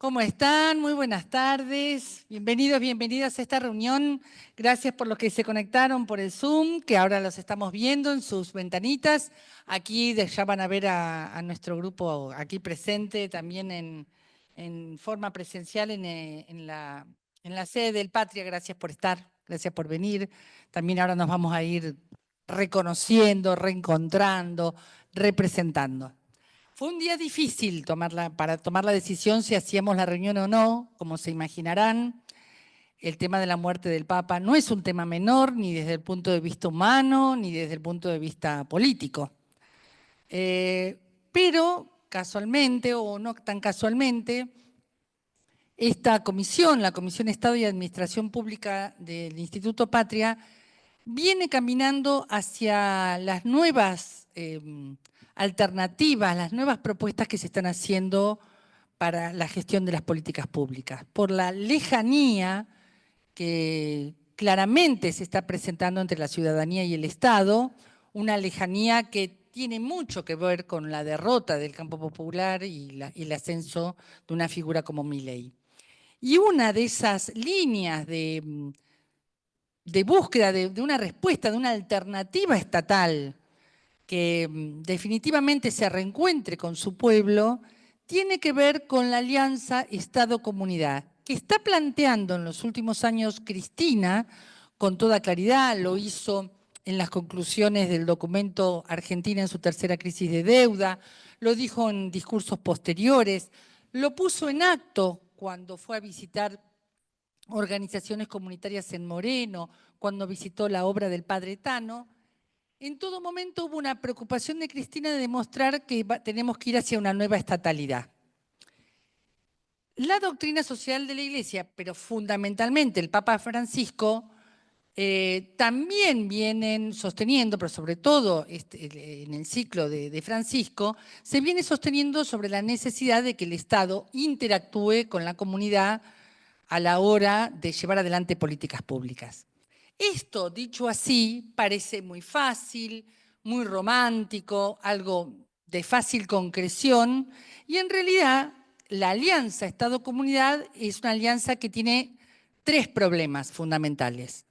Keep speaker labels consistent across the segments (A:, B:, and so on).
A: ¿Cómo están? Muy buenas tardes. Bienvenidos, bienvenidas a esta reunión. Gracias por los que se conectaron por el Zoom, que ahora los estamos viendo en sus ventanitas. Aquí ya van a ver a nuestro grupo aquí presente, también en forma presencial en la sede del Patria. Gracias por estar, gracias por venir. También ahora nos vamos a ir reconociendo, reencontrando, representando. Fue un día difícil para tomar la decisión si hacíamos la reunión o no, como se imaginarán. El tema de la muerte del Papa no es un tema menor, ni desde el punto de vista humano, ni desde el punto de vista político. Pero casualmente, o no tan casualmente, esta comisión, la Comisión de Estado y Administración Pública del Instituto Patria, viene caminando hacia las nuevas alternativas, las nuevas propuestas que se están haciendo para la gestión de las políticas públicas, por la lejanía que claramente se está presentando entre la ciudadanía y el Estado, una lejanía que tiene mucho que ver con la derrota del campo popular y el ascenso de una figura como Milei. Y una de esas líneas de búsqueda de una respuesta, de una alternativa estatal que definitivamente se reencuentre con su pueblo, tiene que ver con la alianza Estado-Comunidad, que está planteando en los últimos años Cristina con toda claridad, lo hizo en las conclusiones del documento Argentina en su tercera crisis de deuda, lo dijo en discursos posteriores, lo puso en acto cuando fue a visitar organizaciones comunitarias en Moreno, cuando visitó la obra del Padre Tano. En todo momento hubo una preocupación de Cristina de demostrar que tenemos que ir hacia una nueva estatalidad. La doctrina social de la Iglesia, pero fundamentalmente el Papa Francisco, también vienen sosteniendo, pero sobre todo en el ciclo de Francisco, se viene sosteniendo sobre la necesidad de que el Estado interactúe con la comunidad a la hora de llevar adelante políticas públicas. Esto, dicho así, parece muy fácil, muy romántico, algo de fácil concreción, y en realidad la alianza Estado-Comunidad es una alianza que tiene tres problemas fundamentales.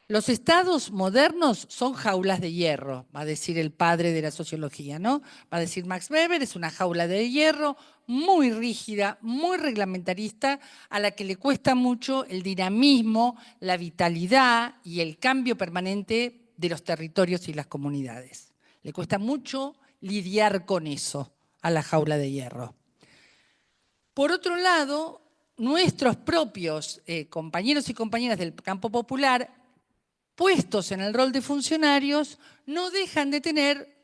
A: Los estados modernos son jaulas de hierro, va a decir el padre de la sociología, ¿no? Va a decir Max Weber, es una jaula de hierro muy rígida, muy reglamentarista, a la que le cuesta mucho el dinamismo, la vitalidad y el cambio permanente de los territorios y las comunidades. Le cuesta mucho lidiar con eso, a la jaula de hierro. Por otro lado, nuestros propios compañeros y compañeras del campo popular, puestos en el rol de funcionarios, no dejan de tener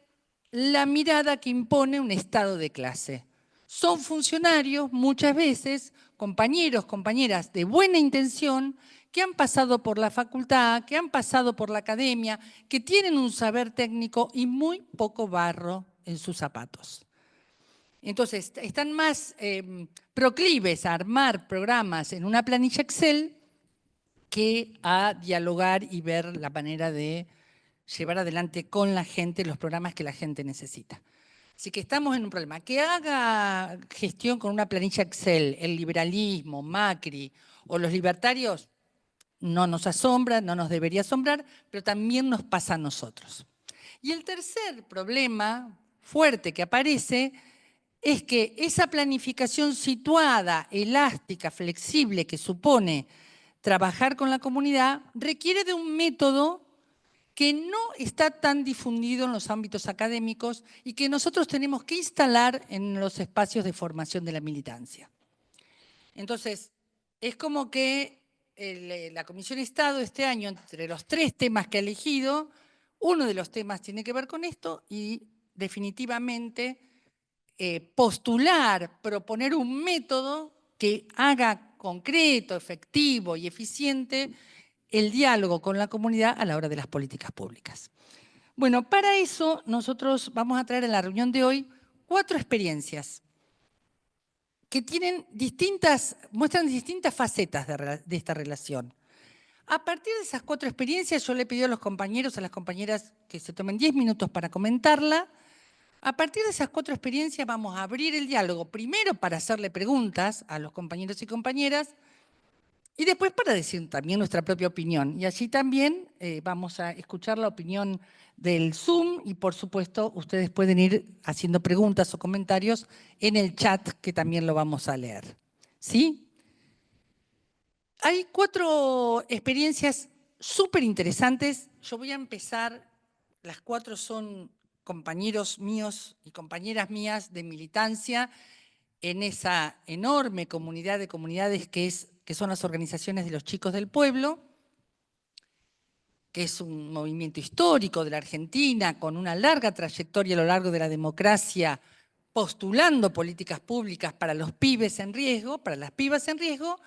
A: la mirada que impone un estado de clase. Son funcionarios, muchas veces, compañeros, compañeras de buena intención, que han pasado por la facultad, que han pasado por la academia, que tienen un saber técnico y muy poco barro en sus zapatos. Entonces, están más proclives a armar programas en una planilla Excel que a dialogar y ver la manera de llevar adelante con la gente los programas que la gente necesita. Así que estamos en un problema. Que haga gestión con una planilla Excel, el liberalismo, Macri o los libertarios, no nos asombra, no nos debería asombrar, pero también nos pasa a nosotros. Y el tercer problema fuerte que aparece es que esa planificación situada, elástica, flexible que supone trabajar con la comunidad requiere de un método que no está tan difundido en los ámbitos académicos y que nosotros tenemos que instalar en los espacios de formación de la militancia. Entonces, es como que la Comisión de Estado este año, entre los tres temas que ha elegido, uno de los temas tiene que ver con esto y definitivamente postular, proponer un método que haga concreto, efectivo y eficiente el diálogo con la comunidad a la hora de las políticas públicas. Bueno, para eso nosotros vamos a traer en la reunión de hoy 4 experiencias que muestran distintas facetas de esta relación. A partir de esas 4 experiencias, yo le he pedido a los compañeros, a las compañeras que se tomen 10 minutos para comentarla, A partir de esas 4 experiencias vamos a abrir el diálogo, primero para hacerle preguntas a los compañeros y compañeras, y después para decir también nuestra propia opinión. Y allí también vamos a escuchar la opinión del Zoom y por supuesto ustedes pueden ir haciendo preguntas o comentarios en el chat que también lo vamos a leer. ¿Sí? Hay 4 experiencias súper interesantes. Yo voy a empezar, las 4 son compañeros míos y compañeras mías de militancia en esa enorme comunidad de comunidades que son las organizaciones de los chicos del pueblo, que es un movimiento histórico de la Argentina con una larga trayectoria a lo largo de la democracia, postulando políticas públicas para los pibes en riesgo, para las pibas en riesgo,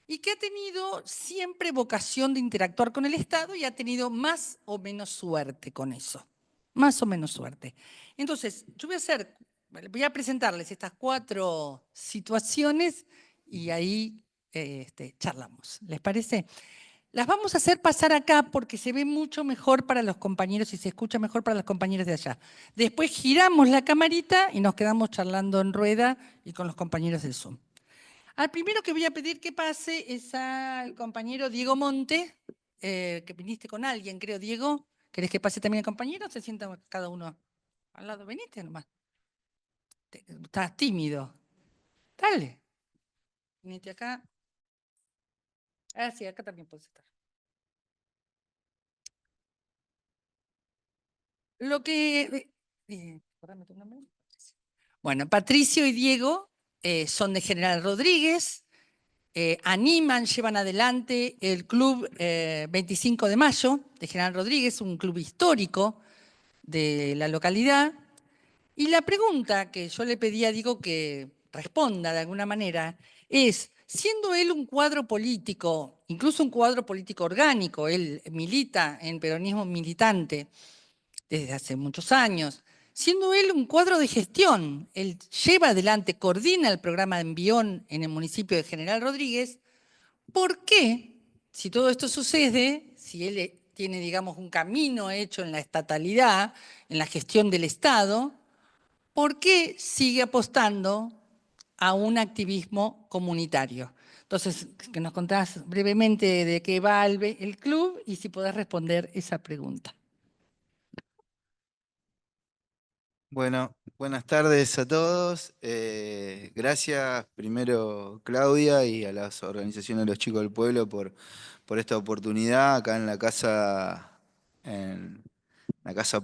A: y que ha tenido siempre vocación de interactuar con el Estado y ha tenido más o menos suerte con eso. Más o menos suerte. Entonces, yo voy a presentarles estas 4 situaciones y ahí charlamos. ¿Les parece? Las vamos a hacer pasar acá porque se ve mucho mejor para los compañeros y se escucha mejor para los compañeros de allá. Después giramos la camarita y nos quedamos charlando en rueda y con los compañeros del Zoom. Al primero que voy a pedir que pase es al compañero Diego Monte, que viniste con alguien, creo, Diego. ¿Querés que pase también el compañero o se sienta cada uno al lado? Veniste nomás. Estás tímido. Dale. Venite acá. Ah, sí, acá también puedes estar. Lo que... recordame tu nombre. Bueno, Patricio y Diego son de General Rodríguez, animan, llevan adelante el Club 25 de Mayo de General Rodríguez, un club histórico de la localidad. Y la pregunta que yo le pedí a Diego que responda de alguna manera es, siendo él un cuadro político, incluso un cuadro político orgánico, él milita en peronismo militante desde hace muchos años, siendo él un cuadro de gestión, él lleva adelante, coordina el programa de Envión en el municipio de General Rodríguez. ¿Por qué, si todo esto sucede, si él tiene, digamos, un camino hecho en la estatalidad, en la gestión del Estado, por qué sigue apostando a un activismo comunitario? Entonces, que nos contás brevemente de qué va el club y si podés responder esa pregunta.
B: Bueno, buenas tardes a todos. Gracias primero Claudia y a las organizaciones de los chicos del pueblo por esta oportunidad acá en la Casa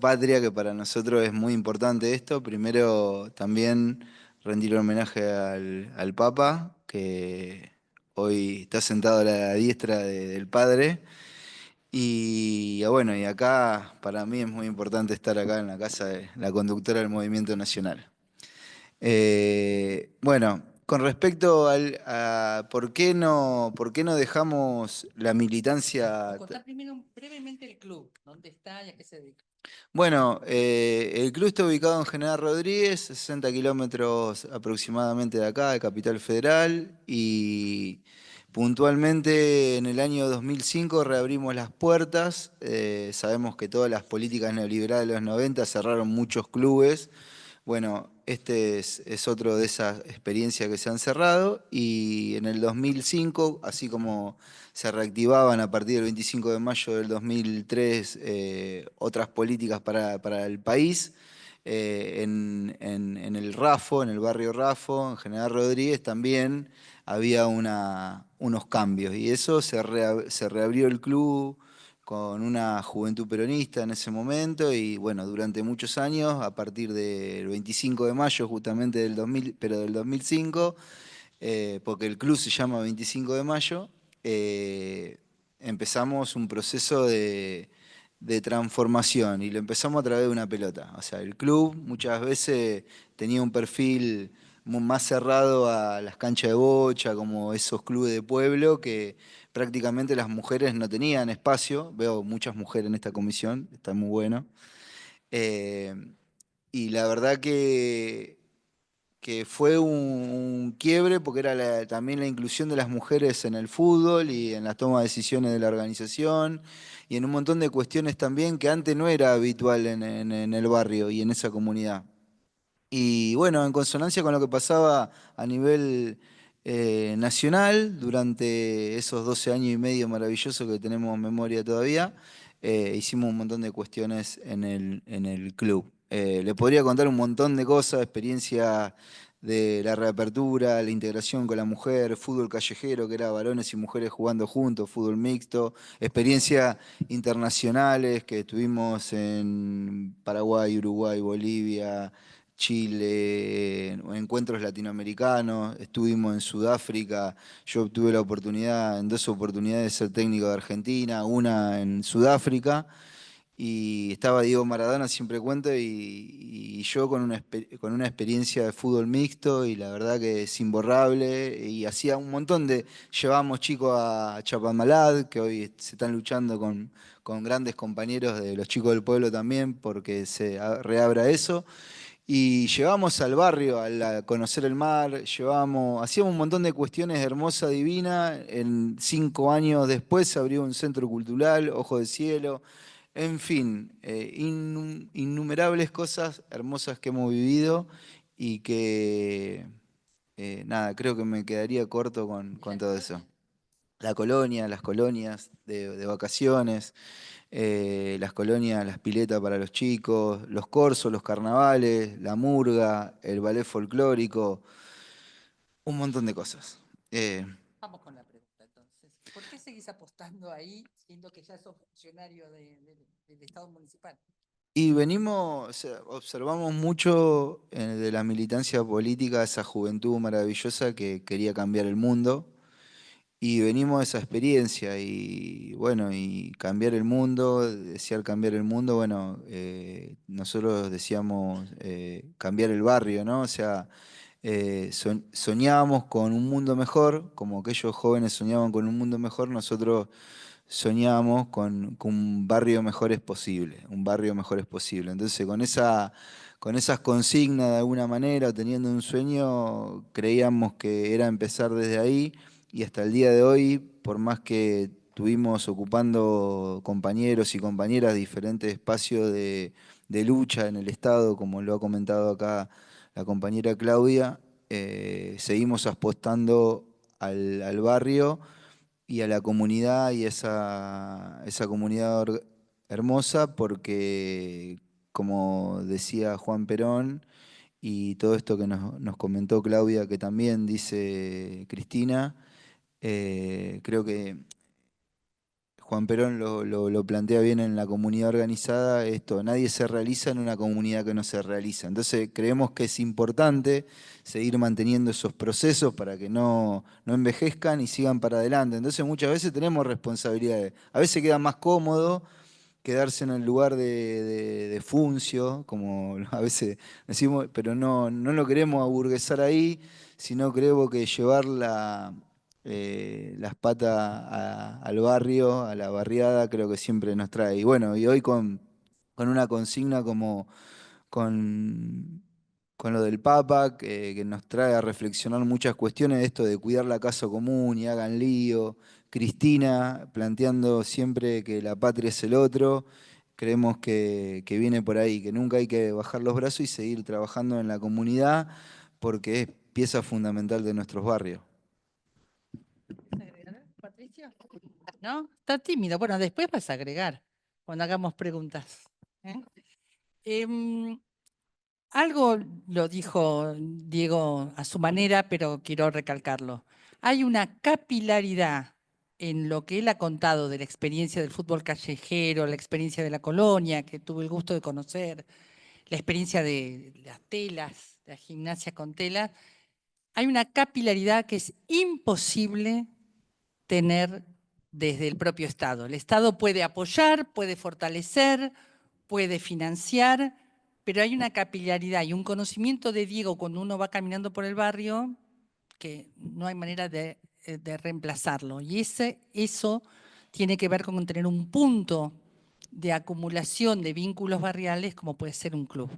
B: Patria, que para nosotros es muy importante esto. Primero también rendir homenaje al Papa, que hoy está sentado a la diestra del Padre. Y bueno, y acá para mí es muy importante estar acá en la casa de la conductora del Movimiento Nacional. Bueno, con respecto a por qué no dejamos la militancia.
A: Contá primero brevemente el club, dónde está y a qué se dedica.
B: Bueno, el club está ubicado en General Rodríguez, 60 kilómetros aproximadamente de acá, de Capital Federal, y puntualmente en el año 2005 reabrimos las puertas. Sabemos que todas las políticas neoliberales de los 90 cerraron muchos clubes. Bueno, este es otro de esas experiencias que se han cerrado, y en el 2005, así como se reactivaban a partir del 25 de mayo del 2003 otras políticas para el país, en el Rafo, en el barrio Rafo, en General Rodríguez, también había unos cambios, y eso se reabrió el club con una juventud peronista en ese momento, y bueno, durante muchos años, a partir del 25 de mayo justamente del 2000, pero del 2005, porque el club se llama 25 de mayo, empezamos un proceso de transformación, y lo empezamos a través de una pelota. O sea, el club muchas veces tenía un perfil más cerrado a las canchas de bocha, como esos clubes de pueblo que prácticamente las mujeres no tenían espacio. Veo muchas mujeres en esta comisión, está muy bueno. Eh, y la verdad que fue un quiebre, porque era también la inclusión de las mujeres en el fútbol y en las tomas de decisiones de la organización, y en un montón de cuestiones también que antes no era habitual en el barrio y en esa comunidad. Y bueno, en consonancia con lo que pasaba a nivel nacional durante esos 12 años y medio maravillosos que tenemos en memoria todavía, hicimos un montón de cuestiones en el club. Le podría contar un montón de cosas, experiencia de la reapertura, la integración con la mujer, fútbol callejero, que era varones y mujeres jugando juntos, fútbol mixto, experiencias internacionales que estuvimos en Paraguay, Uruguay, Bolivia, Chile, encuentros latinoamericanos, estuvimos en Sudáfrica, yo tuve la oportunidad, en dos oportunidades, de ser técnico de Argentina, una en Sudáfrica, y estaba Diego Maradona, siempre cuento, y yo con una experiencia de fútbol mixto, y la verdad que es imborrable, y hacía un montón llevábamos chicos a Chapamalad, que hoy se están luchando con grandes compañeros de los chicos del pueblo también, porque reabra eso. Y llevamos al barrio a conocer el mar, hacíamos un montón de cuestiones hermosas, divinas. En 5 años después se abrió un centro cultural, Ojo de Cielo. En fin, innumerables cosas hermosas que hemos vivido y que, nada, creo que me quedaría corto
A: ¿Y
B: con
A: la
B: todo eso.
A: colonia?
B: La colonia, las colonias de vacaciones, las colonias, las piletas para los chicos, los corsos, los carnavales, la murga, el ballet folclórico, un montón de cosas. Eh,
A: Vamos con la pregunta entonces. ¿Por qué seguís apostando ahí, siendo que ya sos funcionario del Estado municipal?
B: y venimos, o sea, observamos mucho de la militancia política, esa juventud maravillosa que quería cambiar el mundo. Y venimos de esa experiencia y bueno, y cambiar el mundo, desear cambiar el mundo, bueno, nosotros decíamos cambiar el barrio, ¿no? O sea, soñábamos con un mundo mejor, como aquellos jóvenes soñaban con un mundo mejor, nosotros soñábamos con un barrio mejor es posible, un barrio mejor es posible. Entonces, con esas consignas de alguna manera, teniendo un sueño, creíamos que era empezar desde ahí y hasta el día de hoy, por más que tuvimos ocupando compañeros y compañeras diferentes espacios de lucha en el Estado, como lo ha comentado acá la compañera Claudia, seguimos apostando al barrio y a la comunidad y esa comunidad hermosa porque, como decía Juan Perón, y todo esto que nos comentó Claudia, que también dice Cristina, creo que Juan Perón lo plantea bien en la comunidad organizada, esto, nadie se realiza en una comunidad que no se realiza. Entonces creemos que es importante seguir manteniendo esos procesos para que no envejezcan y sigan para adelante. Entonces muchas veces tenemos responsabilidades. A veces queda más cómodo quedarse en el lugar de funcio, como a veces decimos, pero no lo queremos aburguesar ahí, sino creo que llevar las patas al barrio, a la barriada, creo que siempre nos trae. Y bueno, y hoy con una consigna como con, con lo del Papa, que nos trae a reflexionar muchas cuestiones de esto de cuidar la casa común y hagan lío. Cristina planteando siempre que la patria es el otro. Creemos que viene por ahí, que nunca hay que bajar los brazos y seguir trabajando en la comunidad porque es pieza fundamental de nuestros barrios.
A: ¿Querés agregar, Patricio? ¿No? Está tímido. Bueno, después vas a agregar cuando hagamos preguntas. ¿Eh? Em, Algo lo dijo Diego a su manera, pero quiero recalcarlo. Hay una capilaridad en lo que él ha contado de la experiencia del fútbol callejero, la experiencia de la colonia, que tuve el gusto de conocer, la experiencia de las telas, de la gimnasia con telas. Hay una capilaridad que es imposible tener desde el propio Estado. El Estado puede apoyar, puede fortalecer, puede financiar, pero hay una capilaridad y un conocimiento de Diego cuando uno va caminando por el barrio que no hay manera de reemplazarlo. Y eso tiene que ver con tener un punto de acumulación de vínculos barriales como puede ser un club.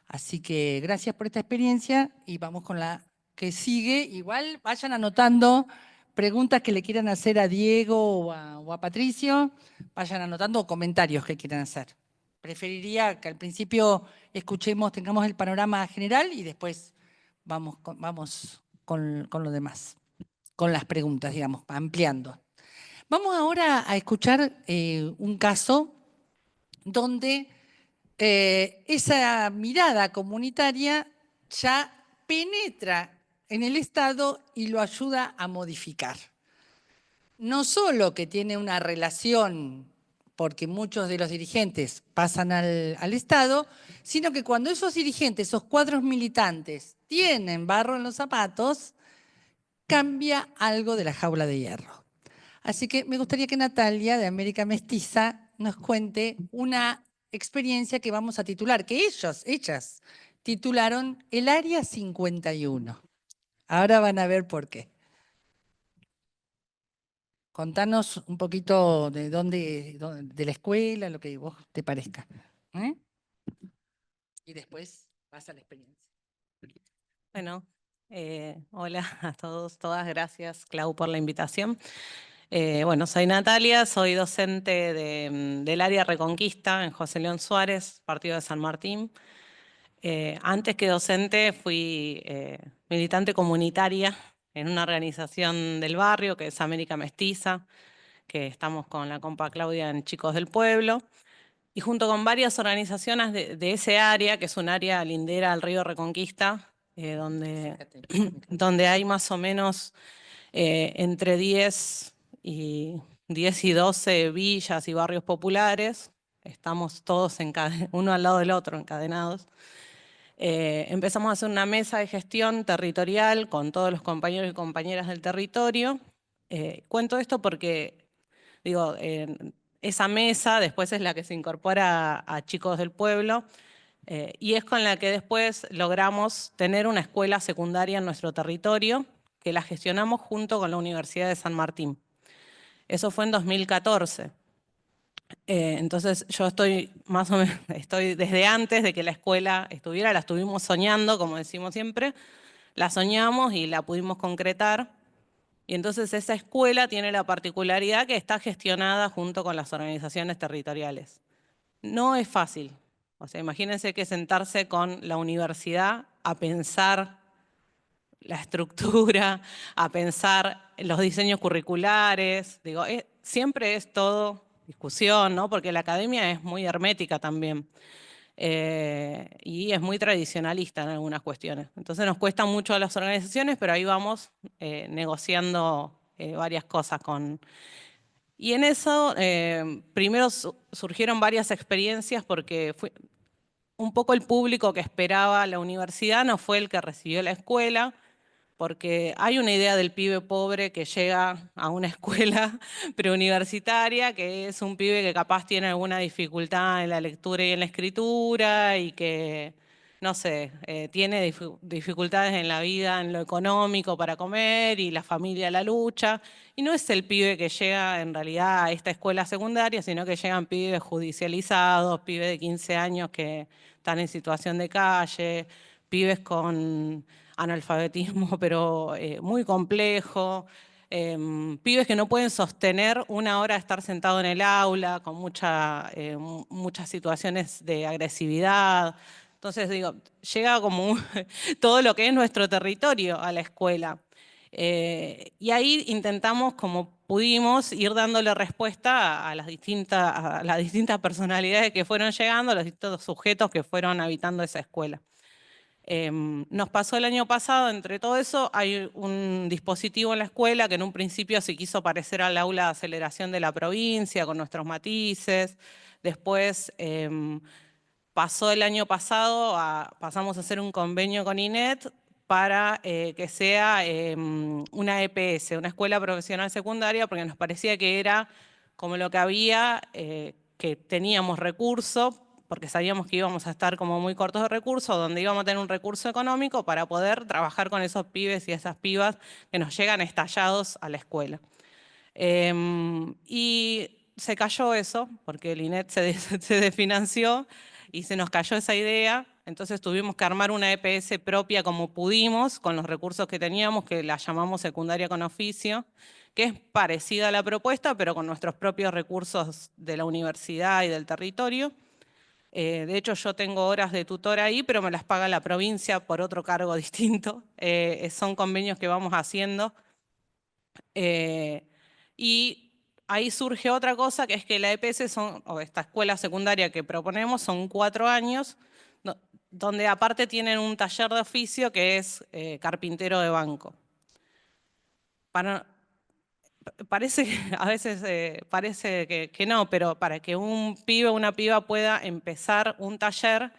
A: Así que gracias por esta experiencia y vamos con la que sigue. Igual vayan anotando preguntas que le quieran hacer a Diego o a Patricio, vayan anotando comentarios que quieran hacer. preferiría que al principio tengamos el panorama general y después vamos con lo demás, con las preguntas, digamos, ampliando. Vamos ahora a escuchar un caso donde esa mirada comunitaria ya penetra en el Estado y lo ayuda a modificar. No solo que tiene una relación, porque muchos de los dirigentes pasan al Estado, sino que cuando esos dirigentes, esos cuadros militantes, tienen barro en los zapatos, cambia algo de la jaula de hierro. Así que me gustaría que Natalia, de América Mestiza, nos cuente una experiencia que vamos a titular, que ellas titularon el Área 51. Ahora van a ver por qué. Contanos un poquito de de la escuela, lo que vos te parezca. ¿Eh? Y después vas a la experiencia.
C: Bueno, hola a todos, todas, gracias Clau por la invitación. Bueno, soy Natalia, soy docente del área Reconquista en José León Suárez, partido de San Martín. Antes que docente fui militante comunitaria en una organización del barrio que es América Mestiza, que estamos con la compa Claudia en Chicos del Pueblo. Y junto con varias organizaciones de ese área, que es un área lindera al río Reconquista, donde hay más o menos entre 10 y 12 villas y barrios populares. Estamos todos uno al lado del otro, encadenados. Empezamos a hacer una mesa de gestión territorial con todos los compañeros y compañeras del territorio. Cuento esto porque, digo, esa mesa después es la que se incorpora a Chicos del Pueblo, y es con la que después logramos tener una escuela secundaria en nuestro territorio, que la gestionamos junto con la Universidad de San Martín. Eso fue en 2014. Entonces yo estoy más o menos, estoy desde antes de que la escuela estuviera, la estuvimos soñando, como decimos siempre, la soñamos y la pudimos concretar. Y entonces esa escuela tiene la particularidad que está gestionada junto con las organizaciones territoriales. No es fácil. O sea, imagínense que sentarse con la universidad a pensar la estructura, a pensar los diseños curriculares. Digo, siempre es todo discusión, ¿no? Porque la academia es muy hermética también. Y es muy tradicionalista en algunas cuestiones. Entonces nos cuesta mucho a las organizaciones, pero ahí vamos negociando varias cosas con... Y en eso primero surgieron varias experiencias porque un poco el público que esperaba la universidad no fue el que recibió la escuela, porque hay una idea del pibe pobre que llega a una escuela preuniversitaria, que es un pibe que capaz tiene alguna dificultad en la lectura y en la escritura y que, no sé, tiene dificultades en la vida, en lo económico para comer y la familia la lucha. Y no es el pibe que llega en realidad a esta escuela secundaria, sino que llegan pibes judicializados, pibes de 15 años que están en situación de calle, pibes con analfabetismo, pero muy complejo, pibes que no pueden sostener una hora de estar sentado en el aula, con muchas situaciones de agresividad. Entonces, digo, llega como todo lo que es nuestro territorio a la escuela. Y ahí intentamos, como pudimos, ir dándole respuesta a las distintas personalidades que fueron llegando, a los distintos sujetos que fueron habitando esa escuela. Nos pasó el año pasado, entre todo eso, hay un dispositivo en la escuela que en un principio se quiso parecer al aula de aceleración de la provincia, con nuestros matices. Después pasó el año pasado, pasamos a hacer un convenio con INET para que sea una EPS, una escuela profesional secundaria, porque nos parecía que era como lo que había, que teníamos recursos, porque sabíamos que íbamos a estar como muy cortos de recursos, donde íbamos a tener un recurso económico para poder trabajar con esos pibes y esas pibas que nos llegan estallados a la escuela. Y se cayó eso, porque el INET se desfinanció y se nos cayó esa idea. Entonces tuvimos que armar una EPS propia como pudimos, con los recursos que teníamos, que la llamamos secundaria con oficio, que es parecida a la propuesta, pero con nuestros propios recursos de la universidad y del territorio. De hecho, yo tengo horas de tutor ahí, pero me las paga la provincia por otro cargo distinto. Son convenios que vamos haciendo. Y ahí surge otra cosa, que es que la EPS o esta escuela secundaria que proponemos, son 4 años, donde aparte tienen un taller de oficio que es carpintero de banco. Parece que a veces parece que no, pero para que un pibe o una piba pueda empezar un taller,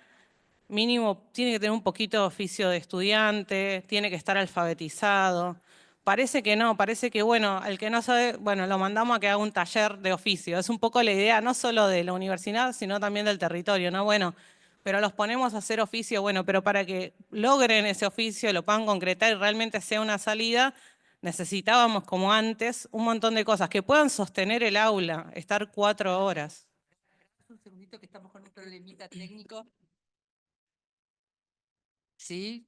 C: mínimo tiene que tener un poquito de oficio de estudiante, tiene que estar alfabetizado. Parece que no, parece que bueno, el que no sabe, bueno, lo mandamos a que haga un taller de oficio. Es un poco la idea no solo de la universidad, sino también del territorio, ¿no? Bueno, pero los ponemos a hacer oficio, bueno, pero para que logren ese oficio, lo puedan concretar y realmente sea una salida, necesitábamos, como antes, un montón de cosas que puedan sostener el aula, estar 4 horas.
A: Un segundito que estamos con un problemita técnico. Sí.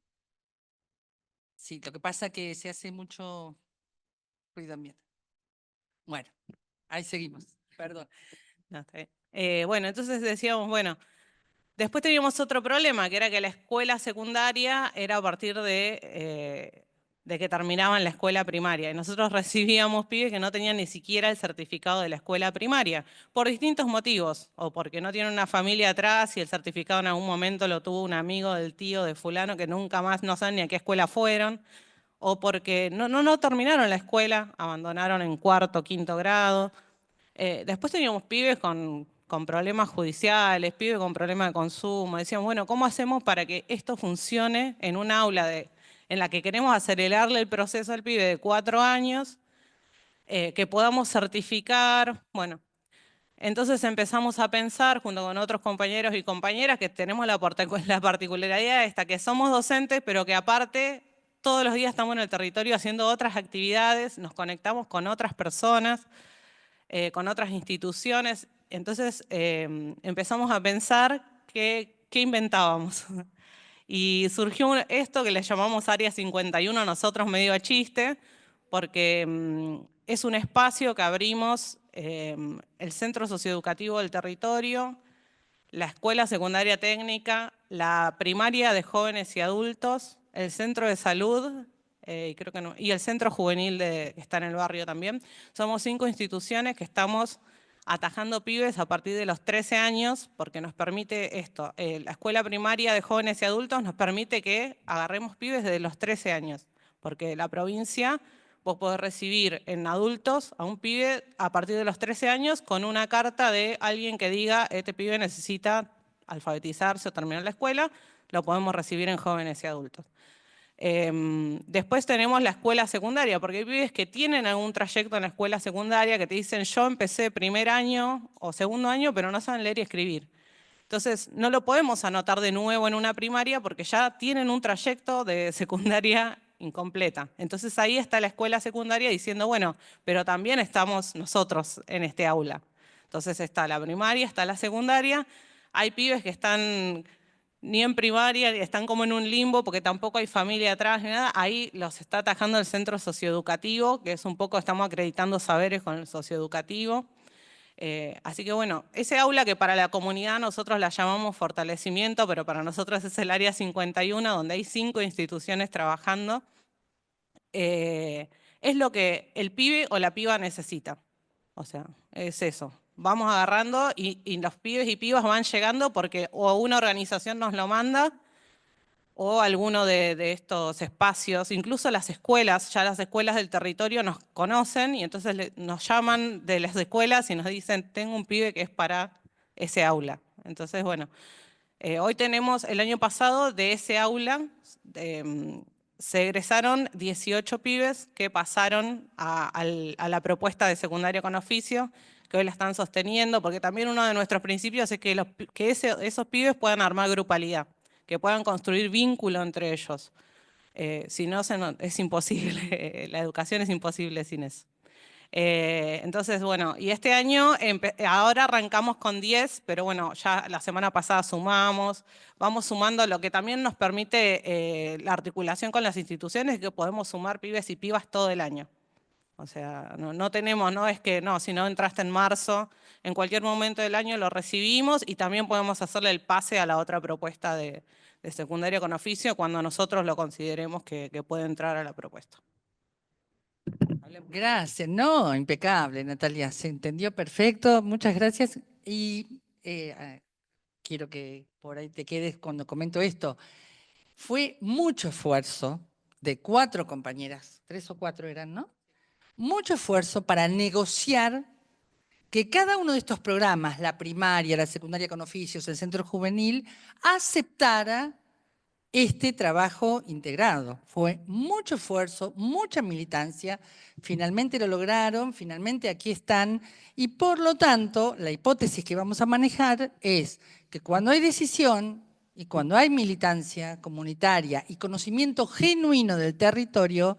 A: Sí, lo que pasa es que se hace mucho ruido ambiente. Bueno, ahí seguimos. Perdón.
C: No, está bien. Bueno, entonces decíamos, bueno, después teníamos otro problema, que era que la escuela secundaria era a partir de que terminaban la escuela primaria. Y nosotros recibíamos pibes que no tenían ni siquiera el certificado de la escuela primaria, por distintos motivos. O porque no tienen una familia atrás y el certificado en algún momento lo tuvo un amigo del tío de fulano que nunca más no saben ni a qué escuela fueron. O porque no terminaron la escuela, abandonaron en 4º, 5º grado. Después teníamos pibes con problemas judiciales, pibes con problemas de consumo. Decíamos, bueno, ¿cómo hacemos para que esto funcione en un aula en la que queremos acelerarle el proceso al pibe de 4 años, que podamos certificar? Bueno, entonces empezamos a pensar, junto con otros compañeros y compañeras, que tenemos la particularidad esta, que somos docentes, pero que aparte todos los días estamos en el territorio haciendo otras actividades, nos conectamos con otras personas, con otras instituciones. Entonces empezamos a pensar qué inventábamos. Y surgió esto que le llamamos Área 51 nosotros medio a chiste, porque es un espacio que abrimos el Centro Socioeducativo del Territorio, la Escuela Secundaria Técnica, la Primaria de Jóvenes y Adultos, el Centro de Salud, creo que no, y el Centro Juvenil que está en el barrio también. Somos 5 instituciones que estamos atajando pibes a partir de los 13 años, porque nos permite esto. La Escuela Primaria de Jóvenes y Adultos nos permite que agarremos pibes desde los 13 años, porque la provincia, vos podés recibir en adultos a un pibe a partir de los 13 años con una carta de alguien que diga, este pibe necesita alfabetizarse o terminar la escuela, lo podemos recibir en jóvenes y adultos. Después tenemos la escuela secundaria, porque hay pibes que tienen algún trayecto en la escuela secundaria que te dicen, yo empecé primer año o segundo año, pero no saben leer y escribir. Entonces, no lo podemos anotar de nuevo en una primaria porque ya tienen un trayecto de secundaria incompleta. Entonces, ahí está la escuela secundaria diciendo, bueno, pero también estamos nosotros en este aula. Entonces, está la primaria, está la secundaria. Hay pibes que están ni en primaria, están como en un limbo porque tampoco hay familia atrás ni nada. Ahí los está atajando el centro socioeducativo, que es un poco, estamos acreditando saberes con el socioeducativo. Así que bueno, ese aula que para la comunidad nosotros la llamamos fortalecimiento, pero para nosotros es el área 51, donde hay 5 instituciones trabajando, es lo que el pibe o la piba necesita. O sea, es eso. Vamos agarrando y los pibes y pibas van llegando porque o una organización nos lo manda o alguno de estos espacios, incluso las escuelas, ya las escuelas del territorio nos conocen y entonces nos llaman de las escuelas y nos dicen, tengo un pibe que es para ese aula. Entonces, bueno, hoy tenemos, el año pasado de ese aula, se egresaron 18 pibes que pasaron a la propuesta de secundaria con oficio, que hoy la están sosteniendo, porque también uno de nuestros principios es que esos pibes puedan armar grupalidad, que puedan construir vínculo entre ellos. Si no, es imposible, la educación es imposible sin eso. Entonces, bueno, y este año, ahora arrancamos con 10, pero bueno, ya la semana pasada sumamos, vamos sumando, lo que también nos permite la articulación con las instituciones, que podemos sumar pibes y pibas todo el año. O sea, no tenemos, no es que no, si no entraste en marzo, en cualquier momento del año lo recibimos y también podemos hacerle el pase a la otra propuesta de secundaria con oficio cuando nosotros lo consideremos que puede entrar a la propuesta.
A: Gracias, no, impecable, Natalia, se entendió perfecto, muchas gracias. Y quiero que por ahí te quedes cuando comento esto. Fue mucho esfuerzo de 4 compañeras, 3 o 4 eran, ¿no? Mucho esfuerzo para negociar que cada uno de estos programas, la primaria, la secundaria con oficios, el centro juvenil, aceptara este trabajo integrado. Fue mucho esfuerzo, mucha militancia, finalmente lo lograron, finalmente aquí están, y por lo tanto, la hipótesis que vamos a manejar es que cuando hay decisión y cuando hay militancia comunitaria y conocimiento genuino del territorio,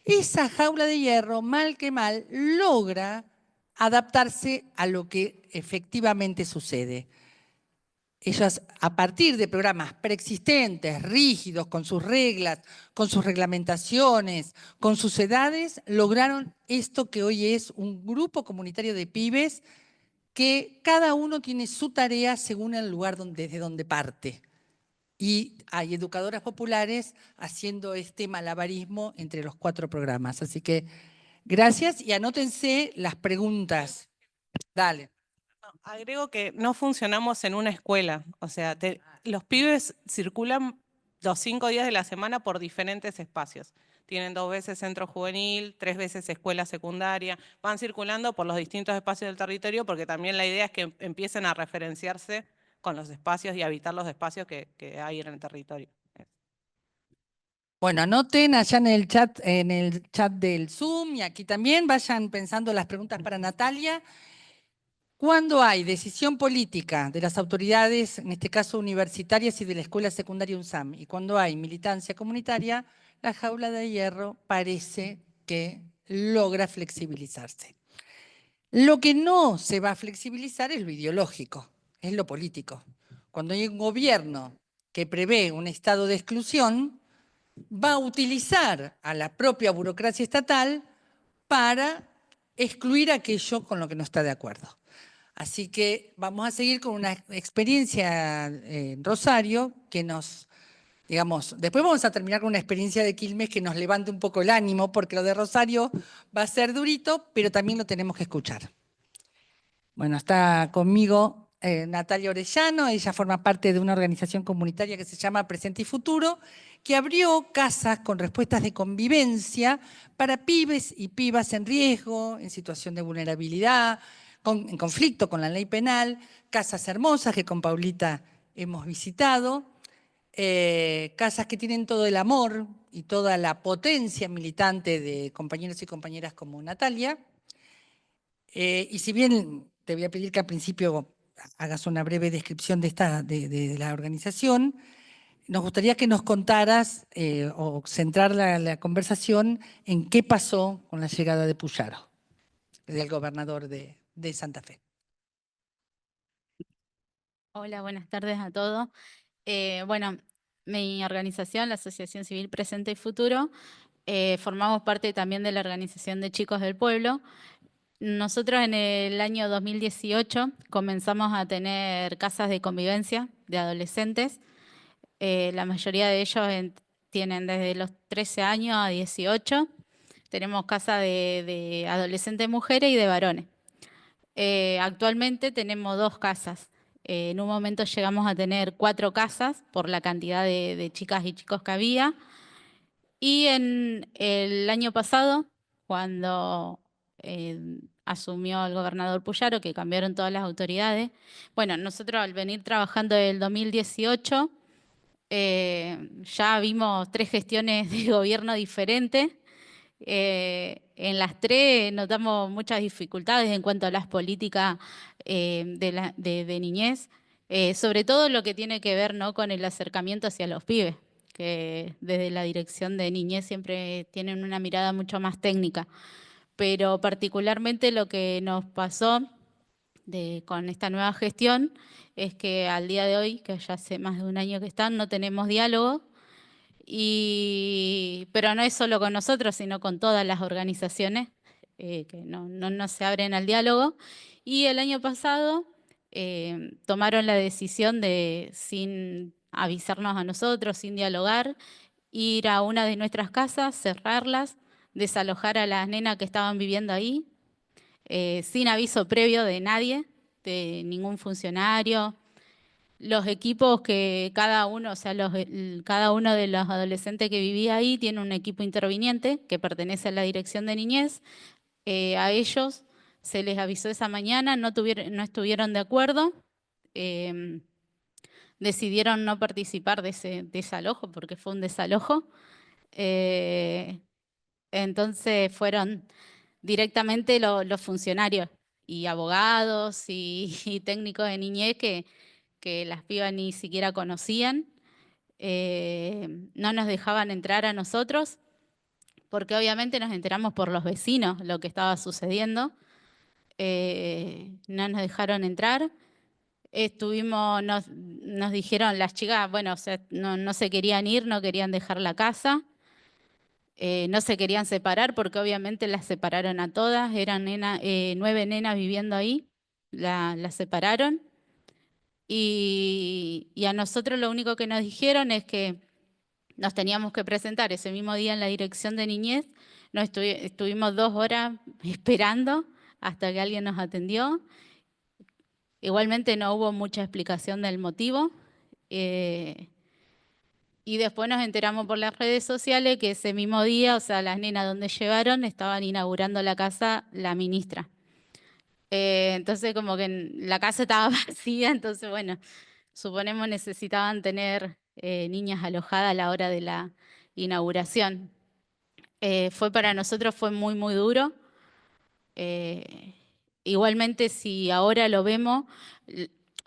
A: esa jaula de hierro, mal que mal, logra adaptarse a lo que efectivamente sucede. Ellas, a partir de programas preexistentes, rígidos, con sus reglas, con sus reglamentaciones, con sus edades, lograron esto que hoy es un grupo comunitario de pibes que cada uno tiene su tarea según el lugar desde donde parte. Y hay educadoras populares haciendo este malabarismo entre los 4 programas. Así que gracias y anótense las preguntas. Dale.
C: Agrego que no funcionamos en una escuela, o sea, los pibes circulan los 5 días de la semana por diferentes espacios. Tienen 2 veces centro juvenil, 3 veces escuela secundaria, van circulando por los distintos espacios del territorio porque también la idea es que empiecen a referenciarse con los espacios y habitar los espacios que hay en el territorio.
A: Bueno, anoten allá en el chat del Zoom y aquí también vayan pensando las preguntas para Natalia. Cuando hay decisión política de las autoridades, en este caso universitarias y de la Escuela Secundaria UNSAM, y cuando hay militancia comunitaria, la jaula de hierro parece que logra flexibilizarse. Lo que no se va a flexibilizar es lo ideológico, es lo político. Cuando hay un gobierno que prevé un estado de exclusión, va a utilizar a la propia burocracia estatal para excluir aquello con lo que no está de acuerdo. Así que vamos a seguir con una experiencia en Rosario que nos, digamos, después vamos a terminar con una experiencia de Quilmes que nos levante un poco el ánimo, porque lo de Rosario va a ser durito, pero también lo tenemos que escuchar. Bueno, está conmigo Natalia Orellano, ella forma parte de una organización comunitaria que se llama Presente y Futuro, que abrió casas con respuestas de convivencia para pibes y pibas en riesgo, en situación de vulnerabilidad, en conflicto con la ley penal, casas hermosas que con Paulita hemos visitado, casas que tienen todo el amor y toda la potencia militante de compañeros y compañeras como Natalia. Y si bien te voy a pedir que al principio hagas una breve descripción de la organización, nos gustaría que nos contaras o centrar la conversación en qué pasó con la llegada de Puyaro, del gobernador de Santa Fe.
D: Hola, buenas tardes a todos. Bueno, mi organización, la Asociación Civil Presente y Futuro, formamos parte también de la Organización de Chicos del Pueblo. Nosotros en el año 2018 comenzamos a tener casas de convivencia de adolescentes. La mayoría de ellos tienen desde los 13 años a 18. Tenemos casas de adolescentes mujeres y de varones. Actualmente tenemos 2 casas. En un momento llegamos a tener 4 casas por la cantidad de chicas y chicos que había. Y en el año pasado, cuando asumió el gobernador Puyaro, que cambiaron todas las autoridades, bueno, nosotros al venir trabajando del 2018, ya vimos 3 gestiones de gobierno diferentes. En las 3 notamos muchas dificultades en cuanto a las políticas de niñez, sobre todo lo que tiene que ver, ¿no?, con el acercamiento hacia los pibes, que desde la dirección de niñez siempre tienen una mirada mucho más técnica. Pero particularmente lo que nos pasó con esta nueva gestión es que al día de hoy, que ya hace más de un año que están, no tenemos diálogo. Pero no es solo con nosotros, sino con todas las organizaciones. que no se abren al diálogo. Y el año pasado tomaron la decisión de, sin avisarnos a nosotros, sin dialogar, ir a una de nuestras casas, cerrarlas, desalojar a las nenas que estaban viviendo ahí, sin aviso previo de nadie, de ningún funcionario. Los equipos que cada uno, o sea, cada uno de los adolescentes que vivía ahí tiene un equipo interviniente que pertenece a la Dirección de Niñez. A ellos se les avisó esa mañana, no estuvieron de acuerdo, decidieron no participar de ese desalojo porque fue un desalojo. Entonces fueron directamente los funcionarios y abogados y técnicos de niñez que las pibas ni siquiera conocían. No nos dejaban entrar a nosotros porque obviamente nos enteramos por los vecinos lo que estaba sucediendo. No nos dejaron entrar. Nos dijeron las chicas, bueno, o sea, no se querían ir, no querían dejar la casa. No se querían separar porque obviamente las separaron a todas, eran 9 nenas viviendo ahí, las separaron y a nosotros lo único que nos dijeron es que nos teníamos que presentar ese mismo día en la Dirección de Niñez. Estuvimos 2 horas esperando hasta que alguien nos atendió. Igualmente no hubo mucha explicación del motivo. Y después nos enteramos por las redes sociales que ese mismo día, o sea, las nenas donde llevaron estaban inaugurando la casa la ministra. Entonces como que la casa estaba vacía, entonces bueno, suponemos necesitaban tener niñas alojadas a la hora de la inauguración. Para nosotros fue muy, muy duro. Igualmente, si ahora lo vemos,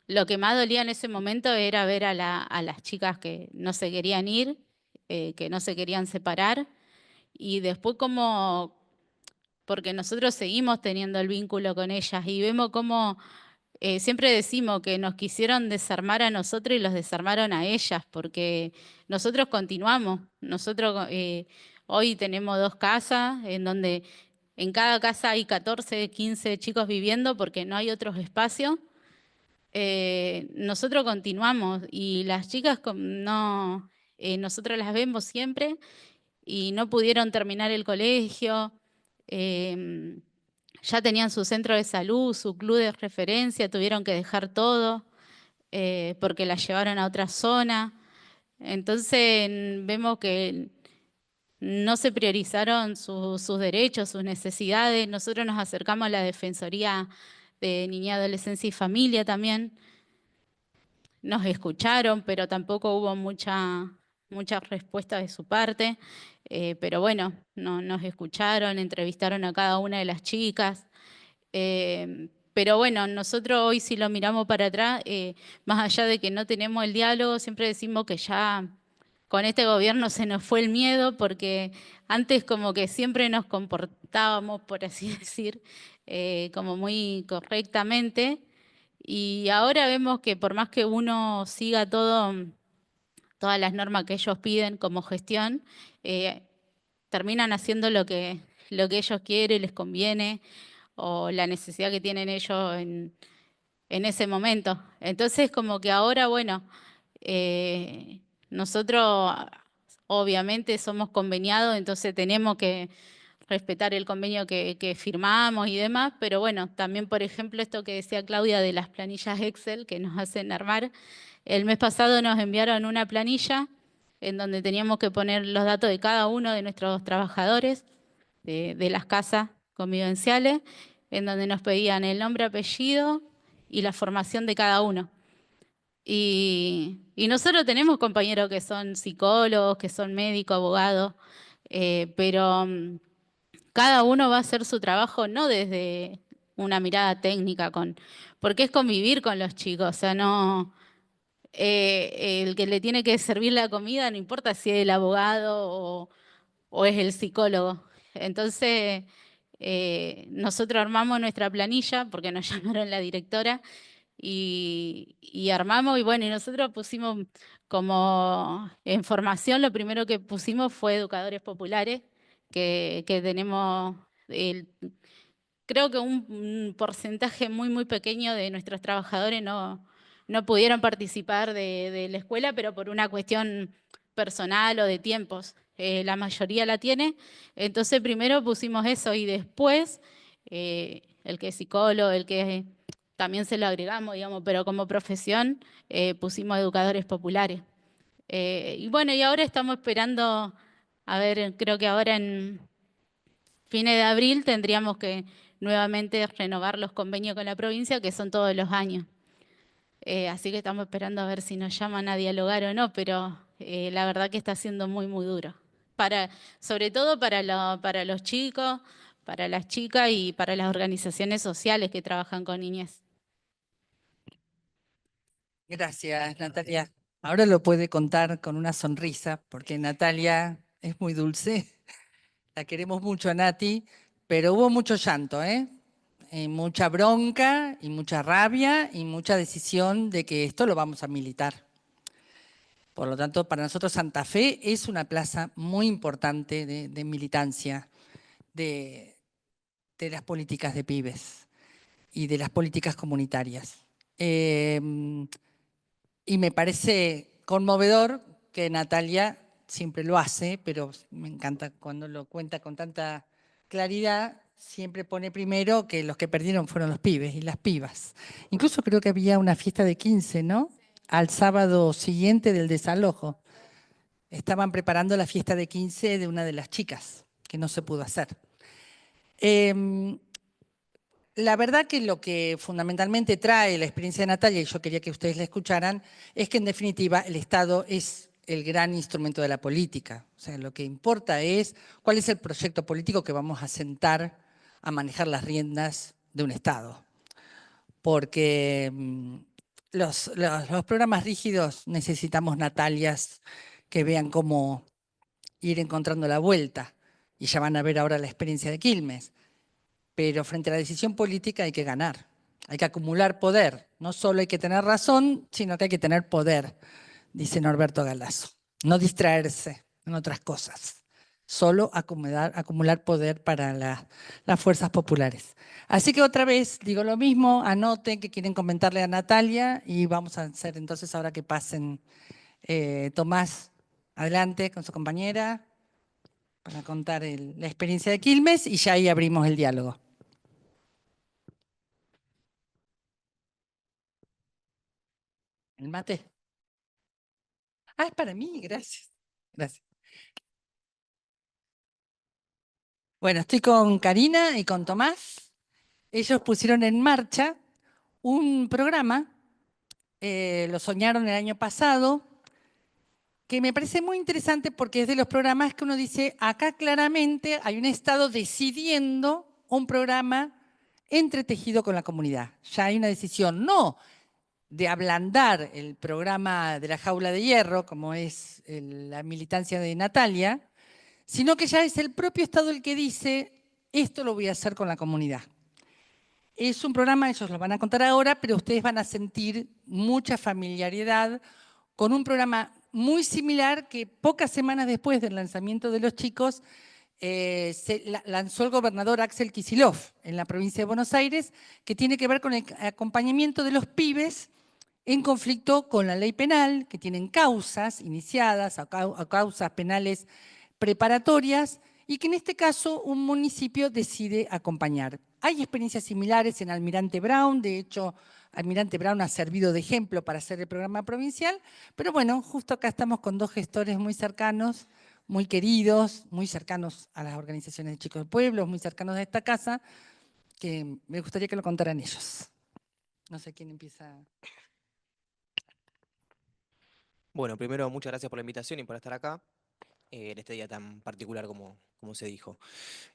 D: lo que más dolía en ese momento era ver a las chicas que no se querían ir, que no se querían separar, y después porque nosotros seguimos teniendo el vínculo con ellas y vemos cómo siempre decimos que nos quisieron desarmar a nosotros y los desarmaron a ellas, porque nosotros continuamos. Nosotros hoy tenemos 2 casas en donde en cada casa hay 14, 15 chicos viviendo porque no hay otros espacios. Nosotros continuamos y las chicas no, nosotros las vemos siempre y no pudieron terminar el colegio. Ya tenían su centro de salud, su club de referencia, tuvieron que dejar todo porque la llevaron a otra zona. Entonces vemos que no se priorizaron sus derechos, sus necesidades. Nosotros nos acercamos a la Defensoría de Niñez, Adolescencia y Familia también. Nos escucharon, pero tampoco hubo mucha respuesta de su parte. Pero bueno, nos escucharon, entrevistaron a cada una de las chicas. Pero bueno, nosotros hoy si lo miramos para atrás, más allá de que no tenemos el diálogo, siempre decimos que ya con este gobierno se nos fue el miedo, porque antes como que siempre nos comportábamos, por así decir, como muy correctamente. Y ahora vemos que por más que uno siga todas las normas que ellos piden como gestión, terminan haciendo lo que ellos quieren, les conviene, o la necesidad que tienen ellos en ese momento. Entonces, como que ahora, bueno, nosotros obviamente somos conveniados, entonces tenemos que respetar el convenio que firmamos y demás, pero bueno, también, por ejemplo, esto que decía Claudia de las planillas Excel que nos hacen armar, el mes pasado nos enviaron una planilla en donde teníamos que poner los datos de cada uno de nuestros trabajadores de las casas convivenciales, en donde nos pedían el nombre, apellido y la formación de cada uno. Y nosotros tenemos compañeros que son psicólogos, que son médicos, abogados, pero cada uno va a hacer su trabajo no desde una mirada técnica, porque es convivir con los chicos, o sea, no, el que le tiene que servir la comida, no importa si es el abogado o es el psicólogo. Entonces, nosotros armamos nuestra planilla, porque nos llamaron la directora, y armamos, y bueno, y nosotros pusimos como en formación, lo primero que pusimos fue educadores populares, que tenemos Creo que un porcentaje muy, muy pequeño de nuestros trabajadores no pudieron participar de la escuela, pero por una cuestión personal o de tiempos. La mayoría la tiene. Entonces primero pusimos eso y después el que es psicólogo, el que también se lo agregamos, digamos, pero como profesión pusimos educadores populares. Y bueno, y ahora estamos esperando, a ver, creo que ahora en fines de abril tendríamos que nuevamente renovar los convenios con la provincia, que son todos los años. Así que estamos esperando a ver si nos llaman a dialogar o no, pero la verdad que está siendo muy, muy duro. Sobre todo para los chicos, para las chicas y para las organizaciones sociales que trabajan con niñez.
A: Gracias, Natalia. Ahora lo puede contar con una sonrisa, porque Natalia es muy dulce. La queremos mucho a Nati, pero hubo mucho llanto, ¿eh? Mucha bronca y mucha rabia y mucha decisión de que esto lo vamos a militar. Por lo tanto, para nosotros Santa Fe es una plaza muy importante de militancia de las políticas de pibes y de las políticas comunitarias. Y me parece conmovedor que Natalia siempre lo hace, pero me encanta cuando lo cuenta con tanta claridad, siempre pone primero que los que perdieron fueron los pibes y las pibas. Incluso creo que había una fiesta de 15, ¿no? Al sábado siguiente del desalojo. Estaban preparando la fiesta de 15 de una de las chicas, que no se pudo hacer. La verdad que lo que fundamentalmente trae la experiencia de Natalia, y yo quería que ustedes la escucharan, es que en definitiva el Estado es el gran instrumento de la política. O sea, lo que importa es cuál es el proyecto político que vamos a sentar a manejar las riendas de un Estado. Porque los programas rígidos necesitamos Natalias que vean cómo ir encontrando la vuelta. Y ya van a ver ahora la experiencia de Quilmes. Pero frente a la decisión política hay que ganar, hay que acumular poder. No solo hay que tener razón, sino que hay que tener poder, dice Norberto Galazo. No distraerse en otras cosas, solo acumular poder para las fuerzas populares. Así que otra vez digo lo mismo, anoten que quieren comentarle a Natalia y vamos a hacer entonces ahora que pasen Tomás adelante con su compañera para contar la experiencia de Quilmes y ya ahí abrimos el diálogo. ¿El mate? Ah, es para mí, gracias. Gracias. Bueno, estoy con Karina y con Tomás. Ellos pusieron en marcha un programa, lo soñaron el año pasado, que me parece muy interesante porque es de los programas que uno dice, acá claramente hay un Estado decidiendo un programa entretejido con la comunidad. Ya hay una decisión, no de ablandar el programa de la jaula de hierro, como es la militancia de Natalia, sino que ya es el propio Estado el que dice, esto lo voy a hacer con la comunidad. Es un programa, ellos lo van a contar ahora, pero ustedes van a sentir mucha familiaridad con un programa muy similar que pocas semanas después del lanzamiento de los chicos lanzó el gobernador Axel Kicillof en la provincia de Buenos Aires, que tiene que ver con el acompañamiento de los pibes en conflicto con la ley penal, que tienen causas iniciadas, o causas penales preparatorias, y que en este caso un municipio decide acompañar. Hay experiencias similares en Almirante Brown, de hecho, Almirante Brown ha servido de ejemplo para hacer el programa provincial, pero bueno, justo acá estamos con dos gestores muy cercanos, muy queridos, muy cercanos a las organizaciones de chicos de pueblos, muy cercanos a esta casa, que me gustaría que lo contaran ellos. No sé quién empieza.
E: Bueno, primero, muchas gracias por la invitación y por estar acá en este día tan particular como se dijo.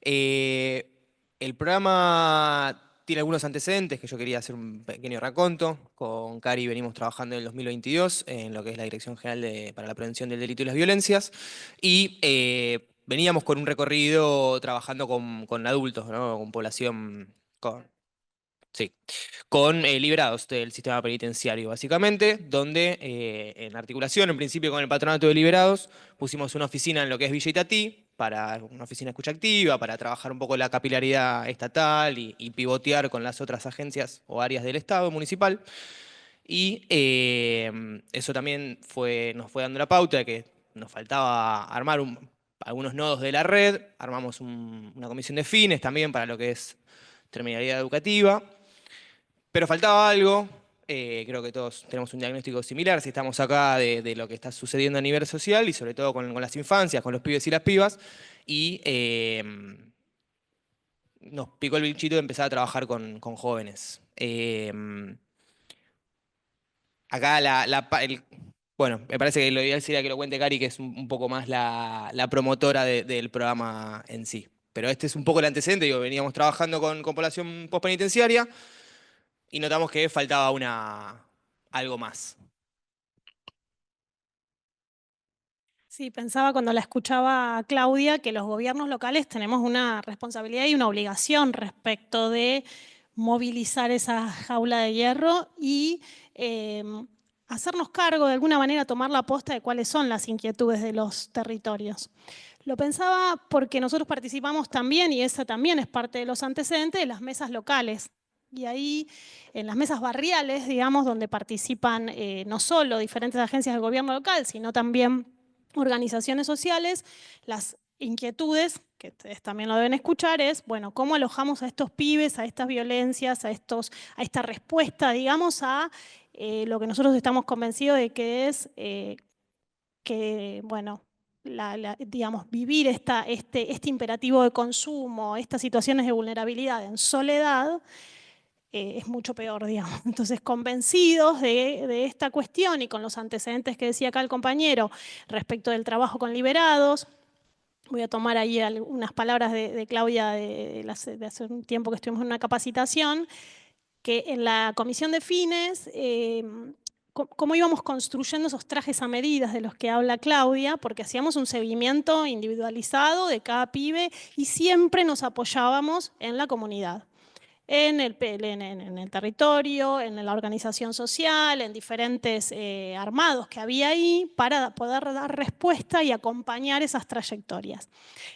E: El programa tiene algunos antecedentes que yo quería hacer un pequeño raconto. Con Cari venimos trabajando en el 2022 en lo que es la Dirección General para la Prevención del Delito y las Violencias y veníamos con un recorrido trabajando con adultos, ¿no? Con población... Sí, con liberados del sistema penitenciario, básicamente, donde en articulación, en principio con el Patronato de Liberados, pusimos una oficina en lo que es Villa Itatí, para una oficina de escucha activa, para trabajar un poco la capilaridad estatal y pivotear con las otras agencias o áreas del Estado municipal. Y eso también nos fue dando la pauta de que nos faltaba armar algunos nodos de la red. Armamos una comisión de fines también para lo que es terminalidad educativa. Pero faltaba algo. Creo que todos tenemos un diagnóstico similar si estamos acá de lo que está sucediendo a nivel social y sobre todo con las infancias, con los pibes y las pibas. Y nos picó el bichito de empezar a trabajar con jóvenes. Acá bueno, me parece que lo ideal sería que lo cuente Cari, que es un poco más la promotora del programa en sí. Pero este es un poco el antecedente, digo, veníamos trabajando con población postpenitenciaria y notamos que faltaba algo más.
F: Sí, pensaba cuando la escuchaba a Claudia que los gobiernos locales tenemos una responsabilidad y una obligación respecto de movilizar esa jaula de hierro y hacernos cargo, de alguna manera tomar la posta de cuáles son las inquietudes de los territorios. Lo pensaba porque nosotros participamos también, y esa también es parte de los antecedentes, de las mesas locales. Y ahí, en las mesas barriales, digamos, donde participan no solo diferentes agencias del gobierno local, sino también organizaciones sociales, las inquietudes, que ustedes también lo deben escuchar, es, bueno, ¿cómo alojamos a estos pibes, a estas violencias, a esta respuesta, digamos, a lo que nosotros estamos convencidos de que es que, bueno, digamos, vivir este imperativo de consumo, estas situaciones de vulnerabilidad en soledad, es mucho peor, digamos. Entonces, convencidos de esta cuestión y con los antecedentes que decía acá el compañero respecto del trabajo con liberados, voy a tomar ahí unas palabras de Claudia de hace un tiempo que estuvimos en una capacitación, que en la comisión de fines, cómo íbamos construyendo esos trajes a medidas de los que habla Claudia, porque hacíamos un seguimiento individualizado de cada pibe y siempre nos apoyábamos en la comunidad. En el territorio, en la organización social, en diferentes armados que había ahí para poder dar respuesta y acompañar esas trayectorias.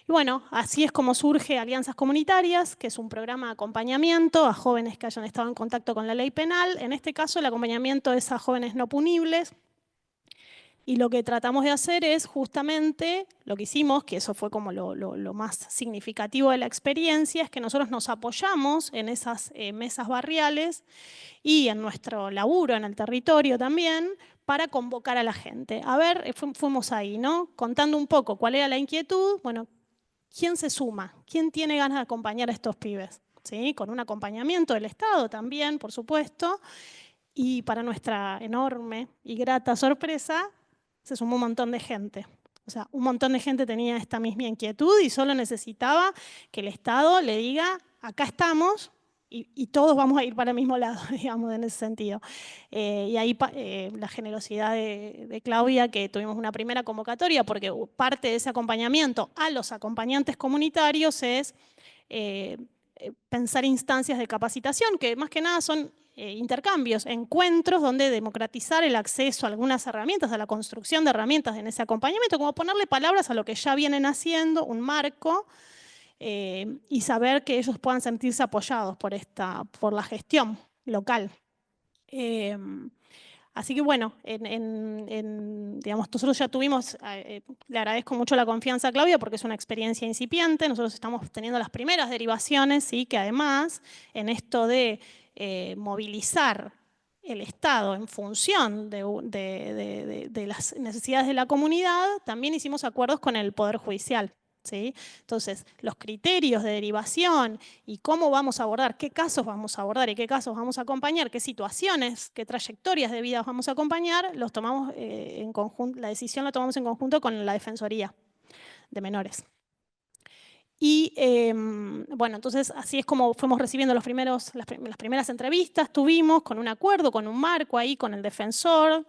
F: Y bueno, así es como surge Alianzas Comunitarias, que es un programa de acompañamiento a jóvenes que hayan estado en contacto con la ley penal. En este caso, el acompañamiento es a jóvenes no punibles. Y lo que tratamos de hacer es justamente lo que hicimos, que eso fue como lo más significativo de la experiencia, es que nosotros nos apoyamos en esas mesas barriales y en nuestro laburo en el territorio también para convocar a la gente. A ver, fuimos ahí, ¿no? Contando un poco cuál era la inquietud. Bueno, ¿quién se suma? ¿Quién tiene ganas de acompañar a estos pibes? ¿Sí? Con un acompañamiento del Estado también, por supuesto. Y para nuestra enorme y grata sorpresa, se sumó un montón de gente. O sea, un montón de gente tenía esta misma inquietud y solo necesitaba que el Estado le diga, acá estamos y todos vamos a ir para el mismo lado, digamos, en ese sentido. Y ahí la generosidad de Claudia, que tuvimos una primera convocatoria, porque parte de ese acompañamiento a los acompañantes comunitarios es pensar instancias de capacitación, que más que nada son intercambios, encuentros donde democratizar el acceso a algunas herramientas, a la construcción de herramientas en ese acompañamiento, como ponerle palabras a lo que ya vienen haciendo, un marco, y saber que ellos puedan sentirse apoyados por la gestión local. Así que bueno, digamos, nosotros ya tuvimos, le agradezco mucho la confianza a Claudia porque es una experiencia incipiente, nosotros estamos teniendo las primeras derivaciones, ¿sí? Que además en esto de movilizar el Estado en función de las necesidades de la comunidad, también hicimos acuerdos con el Poder Judicial. ¿Sí? Entonces, los criterios de derivación y cómo vamos a abordar, qué casos vamos a abordar y qué casos vamos a acompañar, qué situaciones, qué trayectorias de vida vamos a acompañar, los tomamos en conjunto, la decisión la tomamos en conjunto con la Defensoría de Menores. Y bueno, entonces así es como fuimos recibiendo las primeras entrevistas, tuvimos con un acuerdo, con un marco ahí, con el defensor,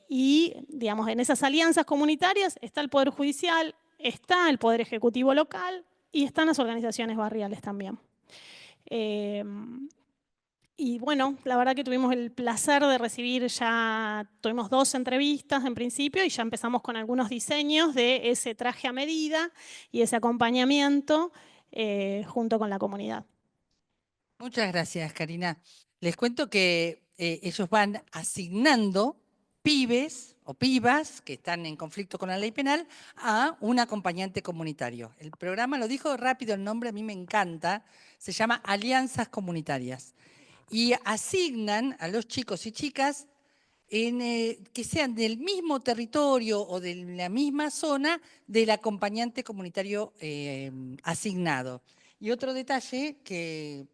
F: y digamos, en esas alianzas comunitarias está el Poder Judicial, está el Poder Ejecutivo local y están las organizaciones barriales también. Y bueno, la verdad que tuvimos el placer de recibir tuvimos 2 entrevistas en principio y ya empezamos con algunos diseños de ese traje a medida y ese acompañamiento junto con la comunidad.
A: Muchas gracias, Karina. Les cuento que ellos van asignando pibes o pibas que están en conflicto con la ley penal a un acompañante comunitario. El programa, lo dijo rápido el nombre, a mí me encanta, se llama Alianzas Comunitarias. Y asignan a los chicos y chicas que sean del mismo territorio o de la misma zona del acompañante comunitario asignado. Y otro detalle que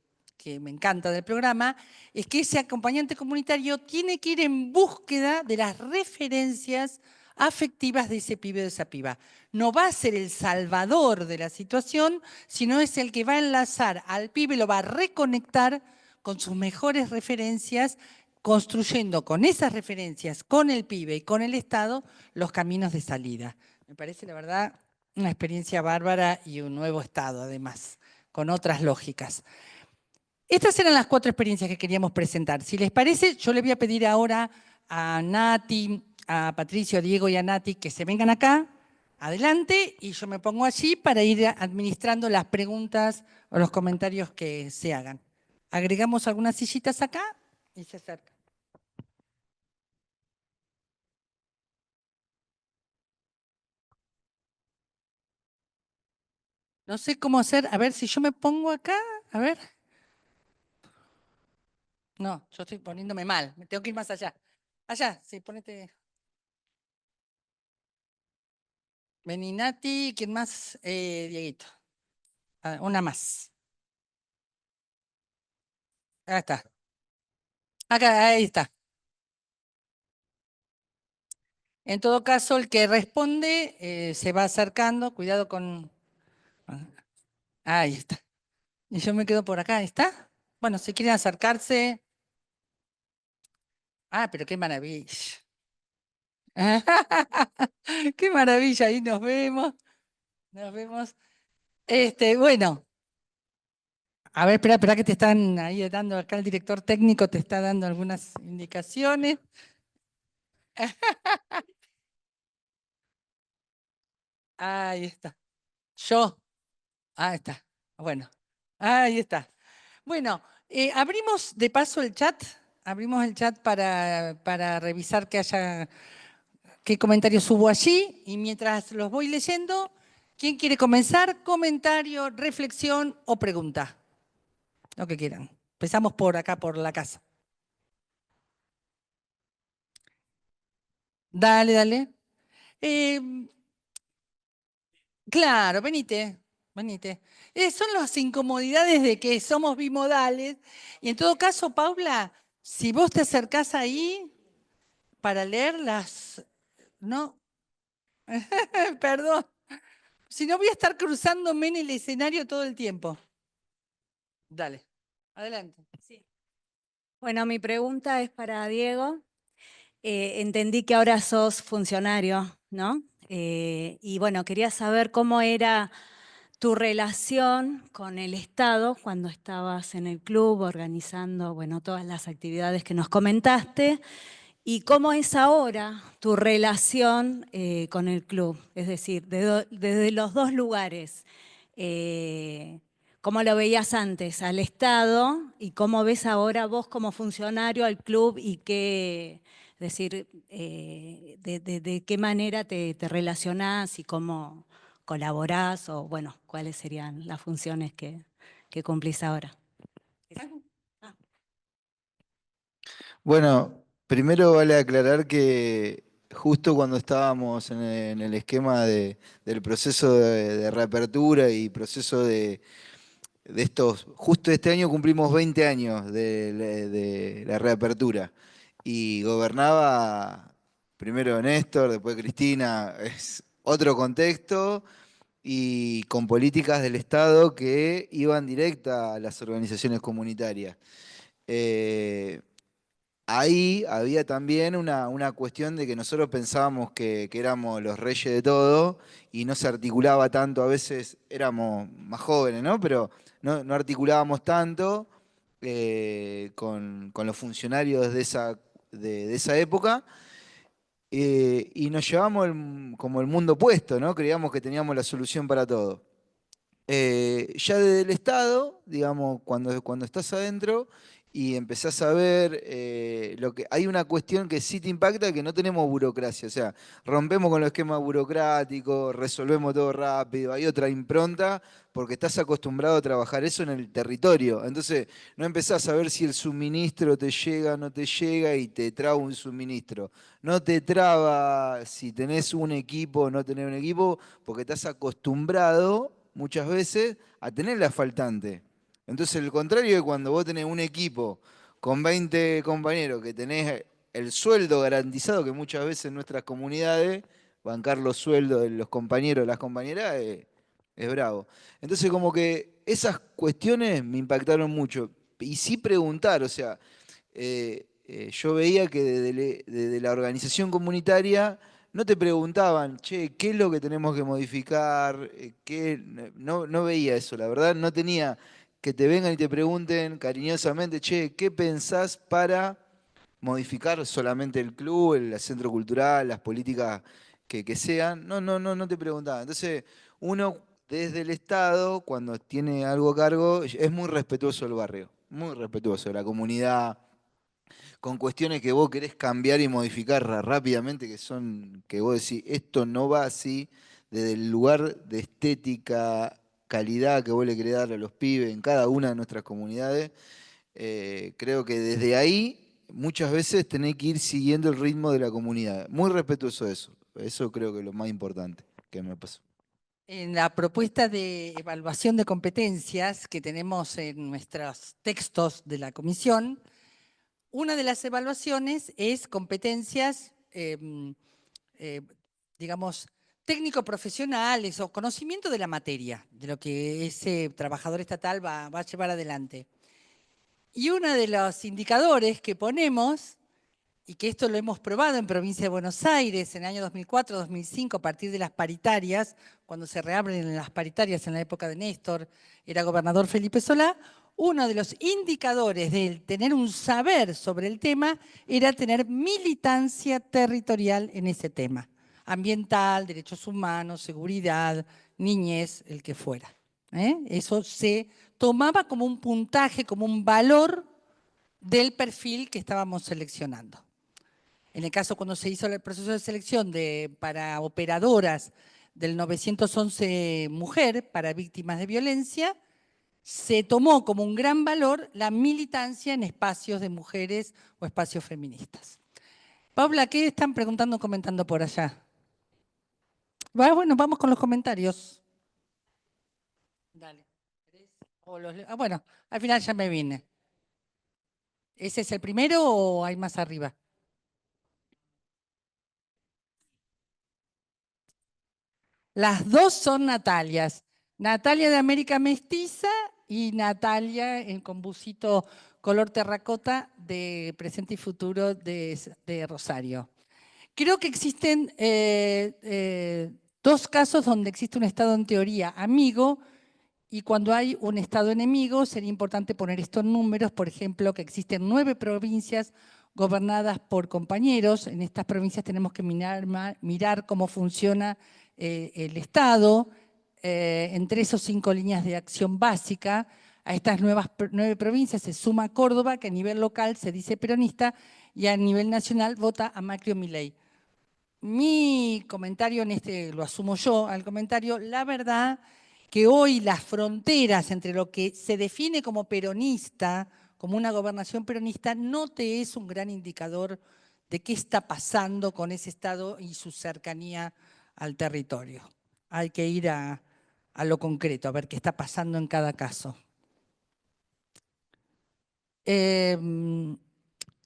A: me encanta del programa es que ese acompañante comunitario tiene que ir en búsqueda de las referencias afectivas de ese pibe o de esa piba. No va a ser el salvador de la situación, sino es el que va a enlazar al pibe, lo va a reconectar con sus mejores referencias, construyendo con esas referencias, con el pibe y con el Estado, los caminos de salida. Me parece, la verdad, una experiencia bárbara y un nuevo Estado, además, con otras lógicas. Estas eran las 4 experiencias que queríamos presentar. Si les parece, yo le voy a pedir ahora a Nati, a Patricio, a Diego y a Nati que se vengan acá, adelante, y yo me pongo allí para ir administrando las preguntas o los comentarios que se hagan. Agregamos algunas sillitas acá y se acerca. No sé cómo hacer, a ver si yo me pongo acá, a ver. No, yo estoy poniéndome mal, me tengo que ir más allá. Allá, sí, ponete. Vení, Nati, ¿quién más? Dieguito. Una más. Acá está. Acá, ahí está. En todo caso, el que responde se va acercando. Cuidado con... Ahí está. Y yo me quedo por acá, ¿está? Bueno, si quieren acercarse. Ah, pero qué maravilla. Qué maravilla, ahí nos vemos. Nos vemos. Bueno. A ver, espera que te están ahí dando, acá el director técnico te está dando algunas indicaciones. Ahí está. Ahí está. Bueno, ahí está. Bueno, abrimos de paso el chat. Abrimos el chat para revisar qué comentarios hubo allí. Y mientras los voy leyendo, ¿quién quiere comenzar? Comentario, reflexión o pregunta. Lo que quieran. Empezamos por acá, por la casa. Dale, dale. Claro, venite. Son las incomodidades de que somos bimodales. Y en todo caso, Paula, si vos te acercás ahí para leer las... No, perdón. Si no voy a estar cruzándome en el escenario todo el tiempo. Dale, adelante.
G: Sí. Bueno, mi pregunta es para Diego. Entendí que ahora sos funcionario, ¿no? Y bueno, quería saber cómo era tu relación con el Estado cuando estabas en el club organizando, bueno, todas las actividades que nos comentaste y cómo es ahora tu relación con el club, es decir, desde los 2 lugares. ¿Cómo lo veías antes al Estado y cómo ves ahora vos como funcionario al club y qué, es decir, de qué manera te relacionás y cómo colaborás o, bueno, cuáles serían las funciones que cumplís ahora?
B: Bueno, primero vale aclarar que justo cuando estábamos en el esquema del proceso de reapertura y proceso de estos, justo este año cumplimos 20 años de la reapertura y gobernaba primero Néstor, después Cristina, es otro contexto y con políticas del Estado que iban directa a las organizaciones comunitarias. Eh, Ahí había también una cuestión de que nosotros pensábamos que éramos los reyes de todo y no se articulaba tanto, a veces éramos más jóvenes, ¿no? Pero no articulábamos tanto con los funcionarios de esa época. Y nos llevamos como el mundo opuesto, ¿no? Creíamos que teníamos la solución para todo. Ya desde el Estado, digamos, cuando estás adentro y empezás a ver hay una cuestión que sí te impacta, que no tenemos burocracia, o sea, rompemos con los esquemas burocráticos, resolvemos todo rápido, hay otra impronta porque estás acostumbrado a trabajar eso en el territorio. Entonces, no empezás a ver si el suministro te llega o no te llega y te traba un suministro. No te traba si tenés un equipo o no tenés un equipo, porque estás acostumbrado muchas veces a tener la faltante. Entonces, el contrario de cuando vos tenés un equipo con 20 compañeros que tenés el sueldo garantizado, que muchas veces en nuestras comunidades, bancar los sueldos de los compañeros, las compañeras, es bravo. Entonces, como que esas cuestiones me impactaron mucho. Y sí preguntar, o sea, yo veía que desde la organización comunitaria no te preguntaban, che, ¿qué es lo que tenemos que modificar? No veía eso, la verdad, no tenía que te vengan y te pregunten cariñosamente, che, ¿qué pensás para modificar solamente el club, el centro cultural, las políticas que sean? No te preguntaban. Entonces, uno desde el Estado, cuando tiene algo a cargo, es muy respetuoso del barrio, muy respetuoso de la comunidad, con cuestiones que vos querés cambiar y modificar rápidamente, que vos decís, esto no va así, desde el lugar de estética, calidad que vos le querés dar a los pibes en cada una de nuestras comunidades. Creo que desde ahí muchas veces tenés que ir siguiendo el ritmo de la comunidad. Muy respetuoso de eso. Eso creo que es lo más importante que me pasó.
A: En la propuesta de evaluación de competencias que tenemos en nuestros textos de la comisión, una de las evaluaciones es competencias, digamos, técnico-profesionales o conocimiento de la materia, de lo que ese trabajador estatal va a llevar adelante. Y uno de los indicadores que ponemos, y que esto lo hemos probado en Provincia de Buenos Aires en el año 2004-2005 a partir de las paritarias, cuando se reabren las paritarias en la época de Néstor, era gobernador Felipe Solá, uno de los indicadores de tener un saber sobre el tema era tener militancia territorial en ese tema, ambiental, derechos humanos, seguridad, niñez, el que fuera. Eso se tomaba como un puntaje, como un valor del perfil que estábamos seleccionando. En el caso cuando se hizo el proceso de selección para operadoras del 911 Mujer para víctimas de violencia, se tomó como un gran valor la militancia en espacios de mujeres o espacios feministas. Paula, ¿qué están preguntando o comentando por allá? Bueno, vamos con los comentarios. Dale. Bueno, al final ya me vine. ¿Ese es el primero o hay más arriba? Las dos son Natalias. Natalia de América Mestiza y Natalia con busito color terracota de Presente y Futuro de Rosario. Creo que existen dos casos donde existe un Estado en teoría amigo y cuando hay un Estado enemigo sería importante poner estos números, por ejemplo, que existen 9 provincias gobernadas por compañeros. En estas provincias tenemos que mirar cómo funciona el Estado, entre esos 5 líneas de acción básica. A estas 9 provincias se suma Córdoba, que a nivel local se dice peronista, y a nivel nacional vota a Macri o Milei. Mi comentario lo asumo yo al comentario, la verdad que hoy las fronteras entre lo que se define como peronista, como una gobernación peronista, no te es un gran indicador de qué está pasando con ese Estado y su cercanía al territorio. Hay que ir a lo concreto, a ver qué está pasando en cada caso.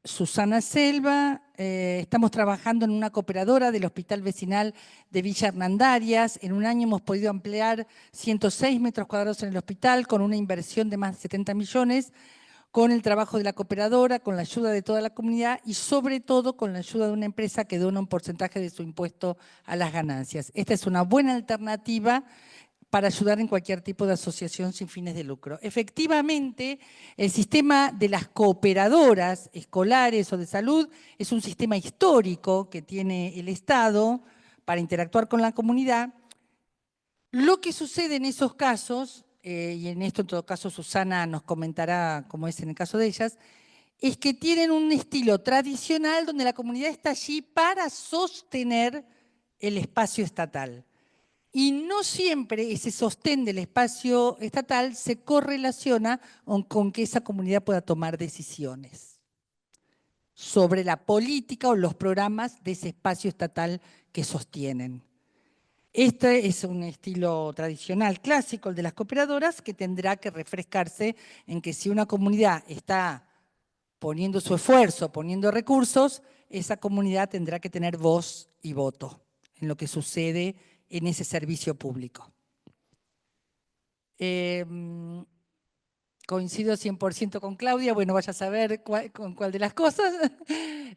A: Susana Selva, estamos trabajando en una cooperadora del Hospital Vecinal de Villa Hernandarias. En un año hemos podido ampliar 106 metros cuadrados en el hospital con una inversión de más de 70 millones, con el trabajo de la cooperadora, con la ayuda de toda la comunidad y sobre todo con la ayuda de una empresa que dona un porcentaje de su impuesto a las ganancias. Esta es una buena alternativa para ayudar en cualquier tipo de asociación sin fines de lucro. Efectivamente, el sistema de las cooperadoras escolares o de salud es un sistema histórico que tiene el Estado para interactuar con la comunidad. Lo que sucede en esos casos, y en esto en todo caso Susana nos comentará cómo es en el caso de ellas, es que tienen un estilo tradicional donde la comunidad está allí para sostener el espacio estatal. Y no siempre ese sostén del espacio estatal se correlaciona con que esa comunidad pueda tomar decisiones sobre la política o los programas de ese espacio estatal que sostienen. Este es un estilo tradicional clásico, el de las cooperadoras, que tendrá que refrescarse en que si una comunidad está poniendo su esfuerzo, poniendo recursos, esa comunidad tendrá que tener voz y voto en lo que sucede en ese servicio público. Coincido 100% con Claudia, bueno, vaya a saber con cuál de las cosas.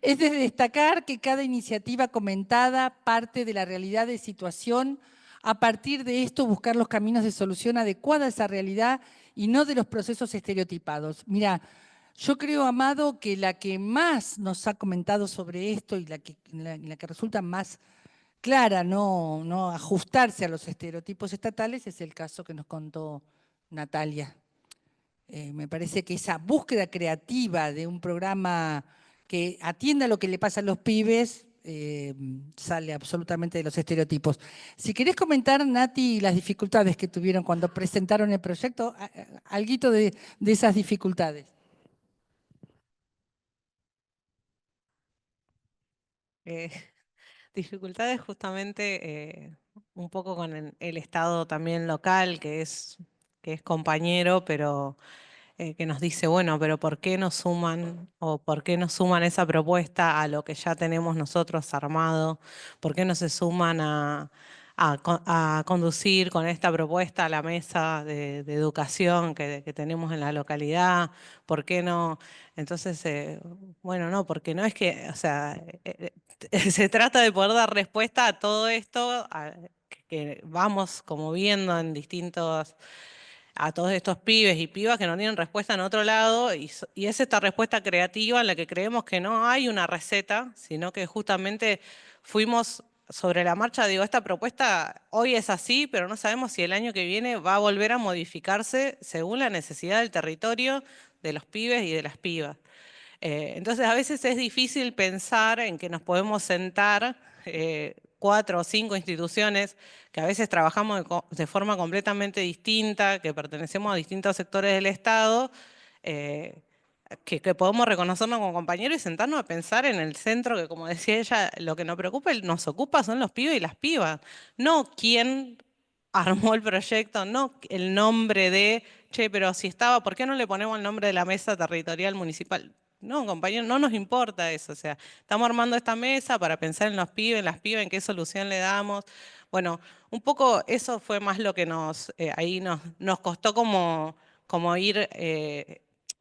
A: Es de destacar que cada iniciativa comentada parte de la realidad de situación, a partir de esto buscar los caminos de solución adecuada a esa realidad y no de los procesos estereotipados. Mira, yo creo, Amado, que la que más nos ha comentado sobre esto y la que resulta más clara, no ajustarse a los estereotipos estatales, es el caso que nos contó Natalia. Me parece que esa búsqueda creativa de un programa que atienda lo que le pasa a los pibes sale absolutamente de los estereotipos. Si querés comentar, Nati, las dificultades que tuvieron cuando presentaron el proyecto, alguito de esas dificultades.
C: Dificultades justamente un poco con el Estado también local, que es compañero, pero que nos dice, bueno, pero ¿por qué no suman o por qué no suman esa propuesta a lo que ya tenemos nosotros armado? ¿Por qué no se suman a conducir con esta propuesta a la mesa de educación que tenemos en la localidad? ¿Por qué no? Entonces, bueno, no, porque no es que, o sea, se trata de poder dar respuesta a todo esto que vamos como viendo en distintos, a todos estos pibes y pibas que no tienen respuesta en otro lado, y es esta respuesta creativa en la que creemos que no hay una receta, sino que justamente fuimos sobre la marcha. Digo, esta propuesta hoy es así, pero no sabemos si el año que viene va a volver a modificarse según la necesidad del territorio, de los pibes y de las pibas. Entonces a veces es difícil pensar en que nos podemos sentar 4 o 5 instituciones que a veces trabajamos de forma completamente distinta, que pertenecemos a distintos sectores del Estado, que podemos reconocernos como compañeros y sentarnos a pensar en el centro, que como decía ella, lo que nos preocupa y nos ocupa son los pibes y las pibas, no quién armó el proyecto, no el nombre de, che, pero si estaba, ¿por qué no le ponemos el nombre de la mesa territorial municipal? No, compañero, no nos importa eso. O sea, estamos armando esta mesa para pensar en los pibes, en las pibas, en qué solución le damos. Bueno, un poco eso fue más lo que ahí nos costó como ir,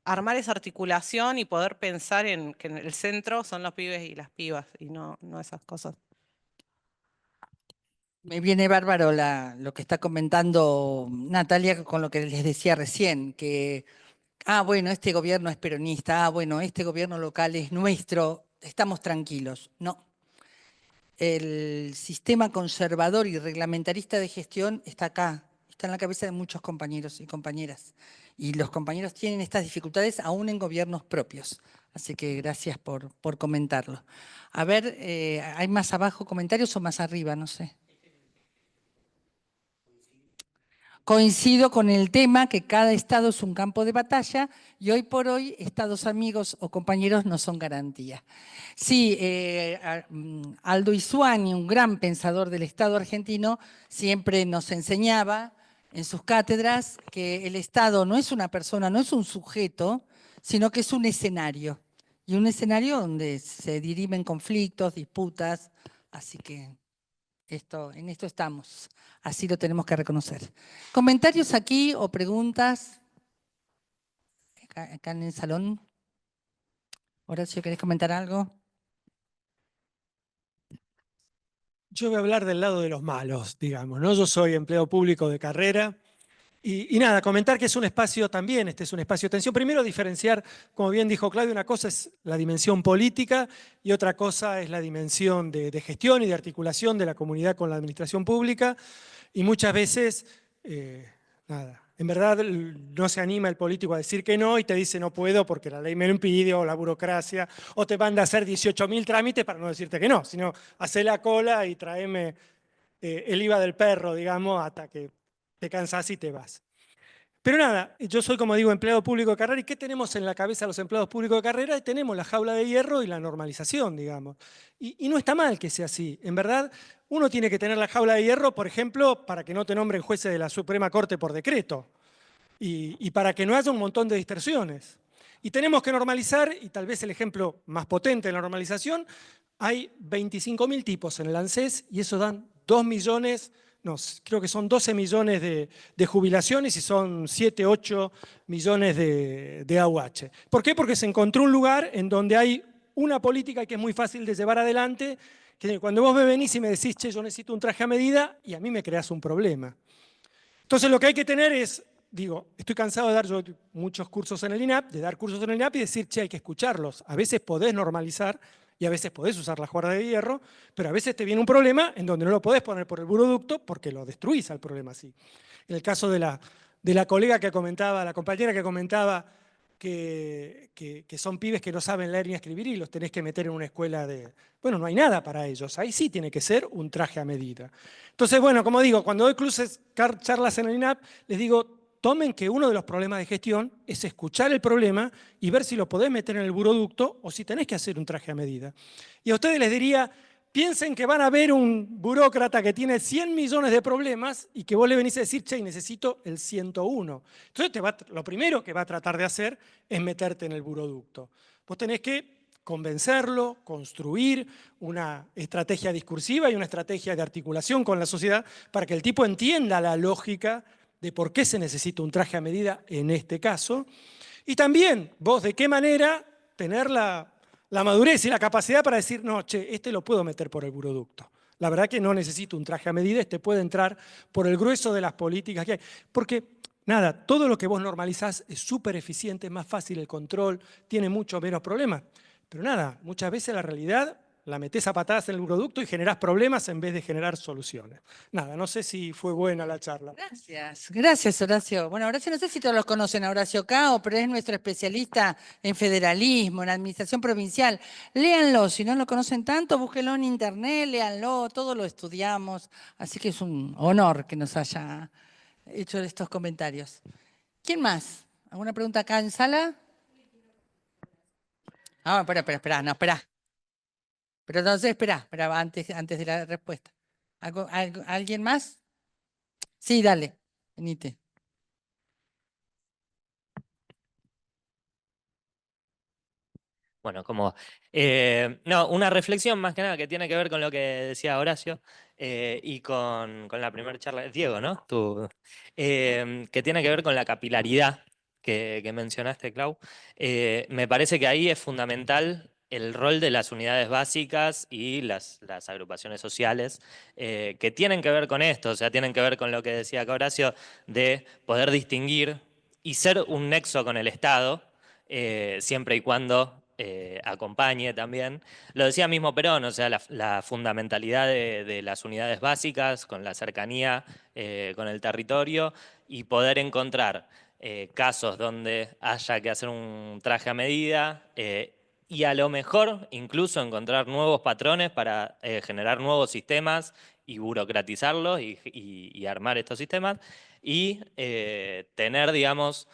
C: armar esa articulación y poder pensar en que en el centro son los pibes y las pibas y no esas cosas.
A: Me viene bárbaro lo que está comentando Natalia con lo que les decía recién, que bueno, este gobierno es peronista, bueno, este gobierno local es nuestro, estamos tranquilos. No. El sistema conservador y reglamentarista de gestión está acá, está en la cabeza de muchos compañeros y compañeras. Y los compañeros tienen estas dificultades aún en gobiernos propios. Así que gracias por comentarlo. A ver, ¿hay más abajo comentarios o más arriba? No sé. Coincido con el tema que cada estado es un campo de batalla y hoy por hoy estados amigos o compañeros no son garantía. Sí, Aldo Isuani, un gran pensador del Estado argentino, siempre nos enseñaba en sus cátedras que el Estado no es una persona, no es un sujeto, sino que es un escenario. Y un escenario donde se dirimen conflictos, disputas, así que en esto estamos. Así lo tenemos que reconocer. ¿Comentarios aquí o preguntas? Acá en el salón. Horacio, ¿querés comentar algo?
H: Yo voy a hablar del lado de los malos, digamos, ¿no? Yo soy empleado público de carrera. Y nada, comentar que es un espacio también, este es un espacio de tensión. Primero diferenciar, como bien dijo Claudio, una cosa es la dimensión política y otra cosa es la dimensión de gestión y de articulación de la comunidad con la administración pública. Y muchas veces, nada, en verdad no se anima el político a decir que no y te dice no puedo porque la ley me lo impide o la burocracia, o te manda a hacer 18.000 trámites para no decirte que no, sino hacer la cola y tráeme el IVA del perro, digamos, hasta que te cansás y te vas. Pero nada, yo soy, como digo, empleado público de carrera. ¿Y qué tenemos en la cabeza los empleados públicos de carrera? Tenemos la jaula de hierro y la normalización, digamos. Y no está mal que sea así. En verdad, uno tiene que tener la jaula de hierro, por ejemplo, para que no te nombren jueces de la Suprema Corte por decreto. Y para que no haya un montón de distorsiones. Y tenemos que normalizar, y tal vez el ejemplo más potente de la normalización, hay 25.000 tipos en el ANSES y eso dan 2 millones, no, creo que son 12 millones de jubilaciones y son 7, 8 millones de AUH. ¿Por qué? Porque se encontró un lugar en donde hay una política que es muy fácil de llevar adelante, que cuando vos me venís y me decís, che, yo necesito un traje a medida, y a mí me creás un problema. Entonces lo que hay que tener es, digo, estoy cansado de dar yo muchos cursos en el INAP, de dar cursos en el INAP y decir, che, hay que escucharlos. A veces podés normalizar y a veces podés usar la cuerda de hierro, pero a veces te viene un problema en donde no lo podés poner por el buroducto porque lo destruís al problema así. En el caso de la colega que comentaba, la compañera que comentaba que son pibes que no saben leer ni escribir y los tenés que meter en una escuela de... Bueno, no hay nada para ellos, ahí sí tiene que ser un traje a medida. Entonces, bueno, como digo, cuando doy charlas en el INAP, les digo, tomen que uno de los problemas de gestión es escuchar el problema y ver si lo podés meter en el buroducto o si tenés que hacer un traje a medida. Y a ustedes les diría, piensen que van a ver un burócrata que tiene 100 millones de problemas y que vos le venís a decir, che, necesito el 101. Entonces lo primero que va a tratar de hacer es meterte en el buroducto. Vos tenés que convencerlo, construir una estrategia discursiva y una estrategia de articulación con la sociedad para que el tipo entienda la lógica de por qué se necesita un traje a medida en este caso. Y también vos de qué manera tener la madurez y la capacidad para decir, no, che, este lo puedo meter por el buroducto. La verdad que no necesito un traje a medida, este puede entrar por el grueso de las políticas que hay. Porque, nada, todo lo que vos normalizás es súper eficiente, es más fácil el control, tiene mucho menos problemas. Pero nada, muchas veces la realidad la metés a patadas en el buroducto y generás problemas en vez de generar soluciones. Nada, no sé si fue buena la charla.
A: Gracias Horacio. Bueno, Horacio, no sé si todos los conocen a Horacio Cao, pero es nuestro especialista en federalismo, en administración provincial. Léanlo, si no lo conocen tanto, búsquenlo en internet, léanlo, todo lo estudiamos. Así que es un honor que nos haya hecho estos comentarios. ¿Quién más? ¿Alguna pregunta acá en sala? Ah, espera, no, espera. Pero entonces, espera, antes de la respuesta. ¿Alguien más? Sí, dale, venite.
I: Bueno, no, una reflexión más que nada que tiene que ver con lo que decía Horacio y con la primera charla, Diego, ¿no? Que tiene que ver con la capilaridad que mencionaste, Clau. Me parece que ahí es fundamental el rol de las unidades básicas y las agrupaciones sociales que tienen que ver con esto, o sea, tienen que ver con lo que decía acá Horacio, de poder distinguir y ser un nexo con el Estado, siempre y cuando acompañe también. Lo decía mismo Perón, o sea, la fundamentalidad de las unidades básicas con la cercanía con el territorio y poder encontrar casos donde haya que hacer un traje a medida y a lo mejor incluso encontrar nuevos patrones para generar nuevos sistemas y burocratizarlos y armar estos sistemas y tener, digamos,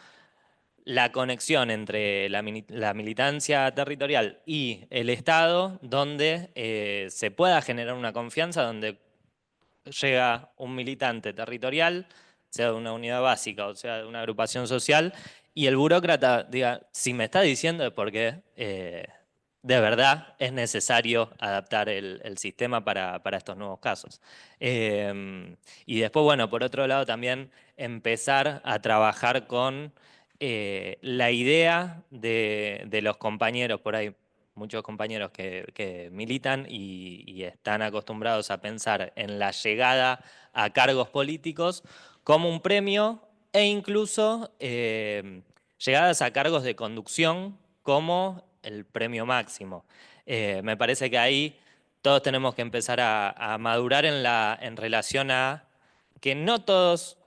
I: la conexión entre la militancia territorial y el Estado, donde se pueda generar una confianza, donde llega un militante territorial, sea de una unidad básica o sea de una agrupación social, y el burócrata diga, si me está diciendo es porque de verdad es necesario adaptar el sistema para estos nuevos casos. Y después, bueno, por otro lado también empezar a trabajar con la idea de los compañeros por ahí muchos compañeros que militan y están acostumbrados a pensar en la llegada a cargos políticos como un premio e incluso llegadas a cargos de conducción como el premio máximo. Me parece que ahí todos tenemos que empezar a madurar en relación a que no todos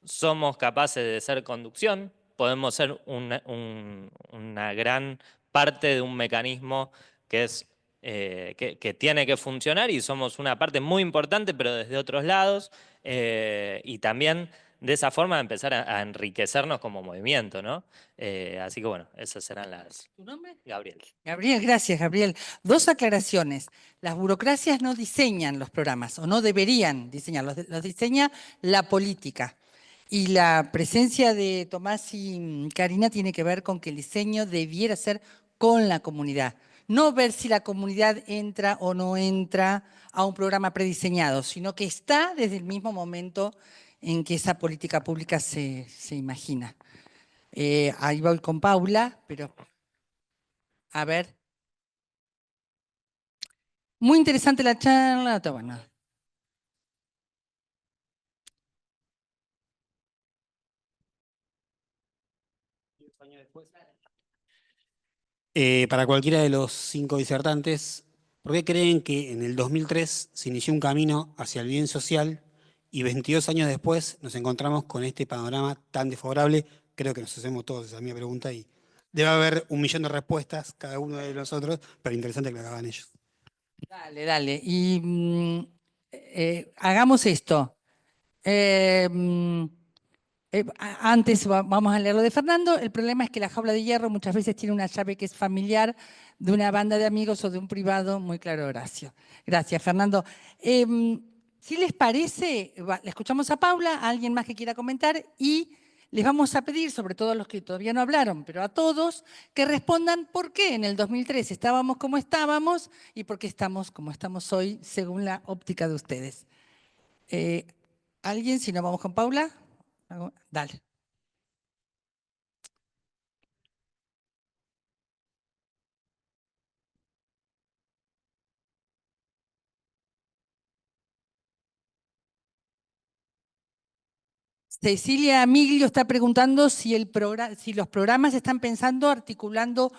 I: somos capaces de ser conducción, podemos ser una gran parte de un mecanismo que, que tiene que funcionar y somos una parte muy importante, pero desde otros lados, y también de esa forma empezar a enriquecernos como movimiento, ¿no? Así que bueno, esas serán las...
A: ¿Tu nombre?
I: Gabriel.
A: Gabriel, gracias, Gabriel. Dos aclaraciones. Las burocracias no diseñan los programas, o no deberían diseñarlos, los diseña la política. Y la presencia de Tomás y Karina tiene que ver con que el diseño debiera ser con la comunidad. No ver si la comunidad entra o no entra a un programa prediseñado, sino que está desde el mismo momento en que esa política pública se imagina. Ahí voy con Paula, pero a ver. Muy interesante la charla. Está bueno.
J: Para cualquiera de los 5 disertantes, ¿por qué creen que en el 2003 se inició un camino hacia el bien social y 22 años después nos encontramos con este panorama tan desfavorable? Creo que nos hacemos todos esa misma pregunta y debe haber 1.000.000 de respuestas cada uno de nosotros, pero interesante que lo hagan ellos.
A: Dale, dale. Y hagamos esto. Antes vamos a leer lo de Fernando. El problema es que la jaula de hierro muchas veces tiene una llave que es familiar de una banda de amigos o de un privado. Muy claro, Horacio. Gracias, Fernando. Si les parece, le escuchamos a Paula, a alguien más que quiera comentar y les vamos a pedir, sobre todo a los que todavía no hablaron, pero a todos, que respondan por qué en el 2003 estábamos como estábamos y por qué estamos como estamos hoy, según la óptica de ustedes. ¿Alguien? Si no, vamos con Paula. Dale. Cecilia Miglio está preguntando si los programas están pensando articulando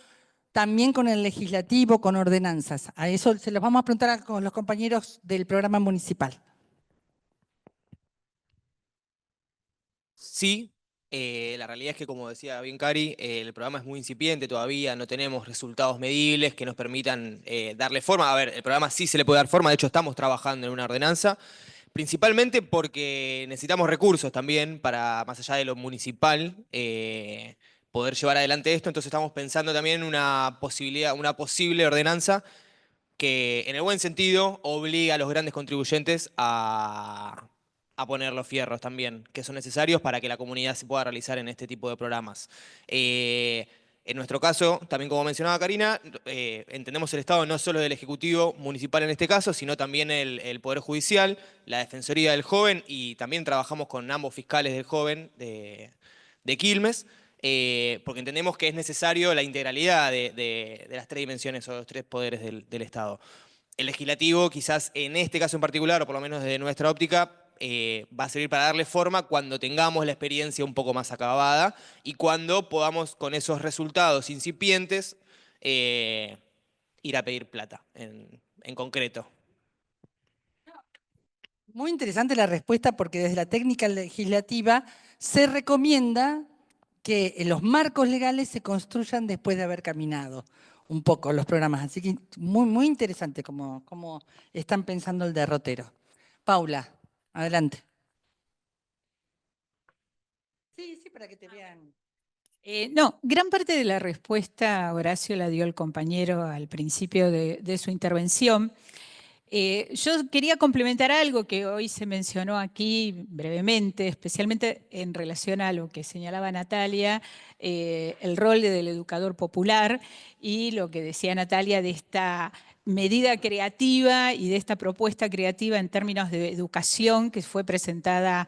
A: también con el legislativo, con ordenanzas. A eso se los vamos a preguntar a los compañeros del programa municipal.
E: Sí, la realidad es que, como decía bien Cari, el programa es muy incipiente todavía, no tenemos resultados medibles que nos permitan darle forma. A ver, el programa sí se le puede dar forma, de hecho estamos trabajando en una ordenanza, principalmente porque necesitamos recursos también para, más allá de lo municipal, poder llevar adelante esto. Entonces estamos pensando también en una posible ordenanza que, en el buen sentido, obliga a los grandes contribuyentes a poner los fierros también, que son necesarios para que la comunidad se pueda realizar en este tipo de programas. En nuestro caso, también como mencionaba Karina, entendemos el Estado no solo del Ejecutivo Municipal en este caso, sino también el Poder Judicial, la Defensoría del Joven, y también trabajamos con ambos fiscales del Joven de Quilmes, porque entendemos que es necesario la integralidad de las 3 dimensiones o los 3 poderes del Estado. El legislativo, quizás en este caso en particular, o por lo menos desde nuestra óptica, va a servir para darle forma cuando tengamos la experiencia un poco más acabada y cuando podamos, con esos resultados incipientes, ir a pedir plata en concreto.
A: Muy interesante la respuesta porque desde la técnica legislativa se recomienda que los marcos legales se construyan después de haber caminado un poco los programas. Así que muy, muy interesante cómo están pensando el derrotero. Paula, adelante. Sí, para que te vean.
K: No, gran parte de la respuesta, Horacio, la dio el compañero al principio de su intervención. Yo quería complementar algo que hoy se mencionó aquí brevemente, especialmente en relación a lo que señalaba Natalia, el rol del educador popular y lo que decía Natalia de esta medida creativa y de esta propuesta creativa en términos de educación que fue presentada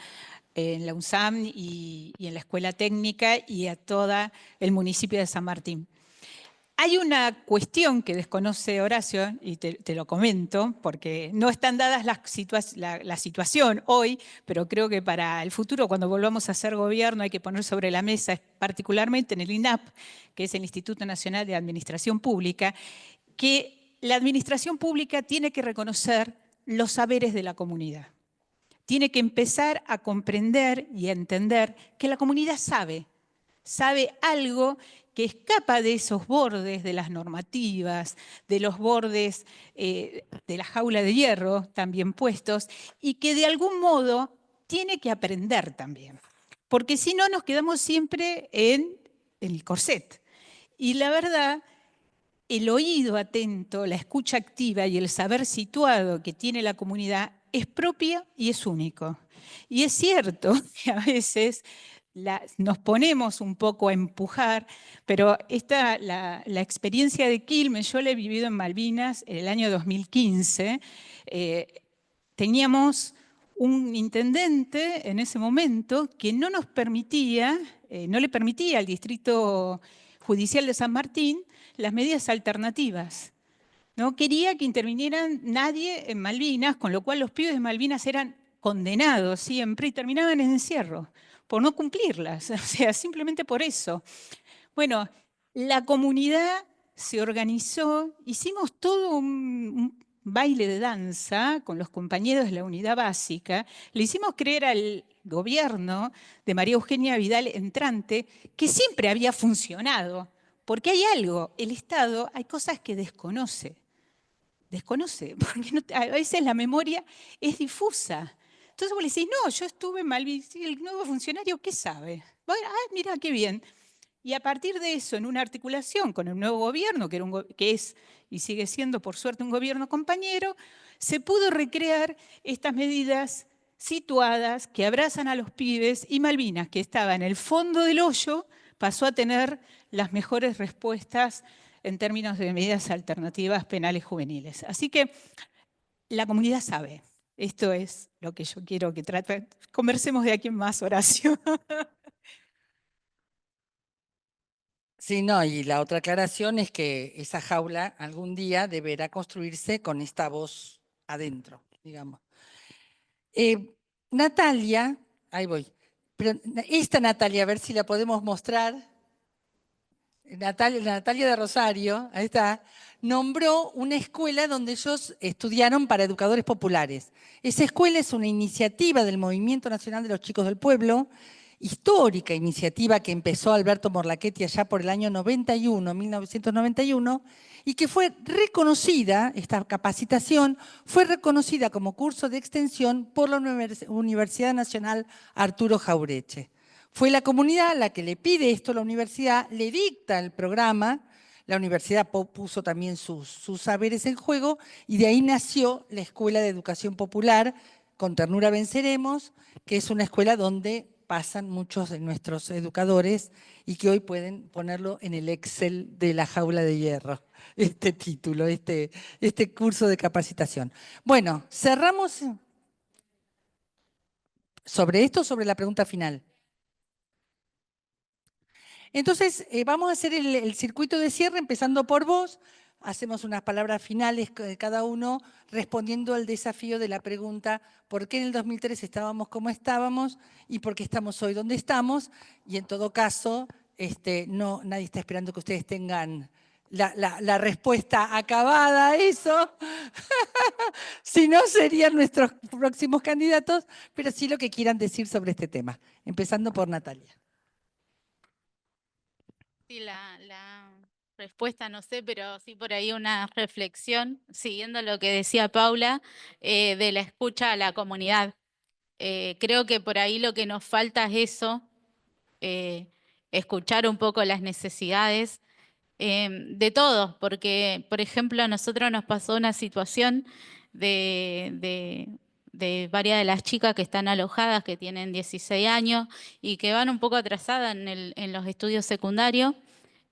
K: en la UNSAM y en la Escuela Técnica y a todo el municipio de San Martín. Hay una cuestión que desconoce Horacio, y te lo comento, porque no están dadas la situación hoy, pero creo que para el futuro, cuando volvamos a hacer gobierno, hay que poner sobre la mesa, particularmente en el INAP, que es el Instituto Nacional de Administración Pública, que la administración pública tiene que reconocer los saberes de la comunidad. Tiene que empezar a comprender y a entender que la comunidad sabe algo que escapa de esos bordes de las normativas, de los bordes de la jaula de hierro también puestos, y que de algún modo tiene que aprender también. Porque si no, nos quedamos siempre en el corset. Y la verdad, el oído atento, la escucha activa y el saber situado que tiene la comunidad es propia y es único. Y es cierto que a veces nos ponemos un poco a empujar, pero la experiencia de Quilmes, yo la he vivido en Malvinas en el año 2015. Teníamos un intendente en ese momento que no nos permitía, no le permitía al Distrito Judicial de San Martín las medidas alternativas. No quería que intervinieran nadie en Malvinas, con lo cual los pibes de Malvinas eran condenados siempre y terminaban en encierro por no cumplirlas, o sea, simplemente por eso. Bueno, la comunidad se organizó, hicimos todo un baile de danza con los compañeros de la unidad básica, le hicimos creer al gobierno de María Eugenia Vidal entrante que siempre había funcionado, porque hay algo, el Estado, hay cosas que desconoce, porque a veces la memoria es difusa. Entonces vos le decís, no, yo estuve en Malvinas, el nuevo funcionario, ¿qué sabe? Bueno, mira, qué bien. Y a partir de eso, en una articulación con el nuevo gobierno, que es y sigue siendo, por suerte, un gobierno compañero, se pudo recrear estas medidas situadas que abrazan a los pibes, y Malvinas, que estaba en el fondo del hoyo, pasó a tener las mejores respuestas en términos de medidas alternativas penales juveniles. Así que la comunidad sabe. Esto es lo que yo quiero que conversemos de aquí en más, Horacio.
A: Sí, no, y la otra aclaración es que esa jaula algún día deberá construirse con esta voz adentro, digamos. Natalia, ahí voy, pero esta Natalia, a ver si la podemos mostrar. Natalia de Rosario, ahí está, nombró una escuela donde ellos estudiaron para educadores populares. Esa escuela es una iniciativa del Movimiento Nacional de los Chicos del Pueblo, histórica iniciativa que empezó Alberto Morlachetti allá por el año 1991, y que fue reconocida, esta capacitación, fue reconocida como curso de extensión por la Universidad Nacional Arturo Jauretche. Fue la comunidad la que le pide esto a la universidad, le dicta el programa, la universidad puso también sus saberes en juego, y de ahí nació la Escuela de Educación Popular, Con Ternura Venceremos, que es una escuela donde pasan muchos de nuestros educadores y que hoy pueden ponerlo en el Excel de la jaula de hierro, este título, este curso de capacitación. Bueno, cerramos sobre esto, sobre la pregunta final. Entonces, vamos a hacer el circuito de cierre, empezando por vos. Hacemos unas palabras finales cada uno, respondiendo al desafío de la pregunta ¿por qué en el 2003 estábamos como estábamos y por qué estamos hoy donde estamos? Y en todo caso, nadie está esperando que ustedes tengan la respuesta acabada a eso. Si no, serían nuestros próximos candidatos, pero sí lo que quieran decir sobre este tema. Empezando por Natalia.
D: Sí, la respuesta no sé, pero sí por ahí una reflexión, siguiendo lo que decía Paula, de la escucha a la comunidad. Creo que por ahí lo que nos falta es eso, escuchar un poco las necesidades de todos, porque, por ejemplo, a nosotros nos pasó una situación de varias de las chicas que están alojadas, que tienen 16 años y que van un poco atrasadas en los estudios secundarios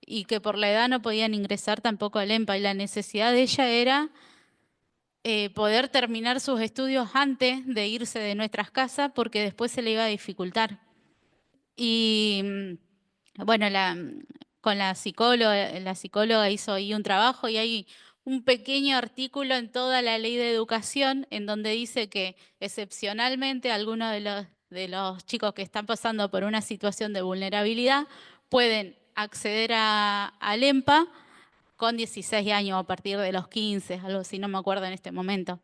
D: y que por la edad no podían ingresar tampoco al EMPA, y la necesidad de ella era poder terminar sus estudios antes de irse de nuestras casas, porque después se le iba a dificultar. Y bueno, con la psicóloga hizo ahí un trabajo y hay un pequeño artículo en toda la ley de educación en donde dice que excepcionalmente algunos de los chicos que están pasando por una situación de vulnerabilidad pueden acceder al EMPA con 16 años, a partir de los 15, algo así, no me acuerdo en este momento.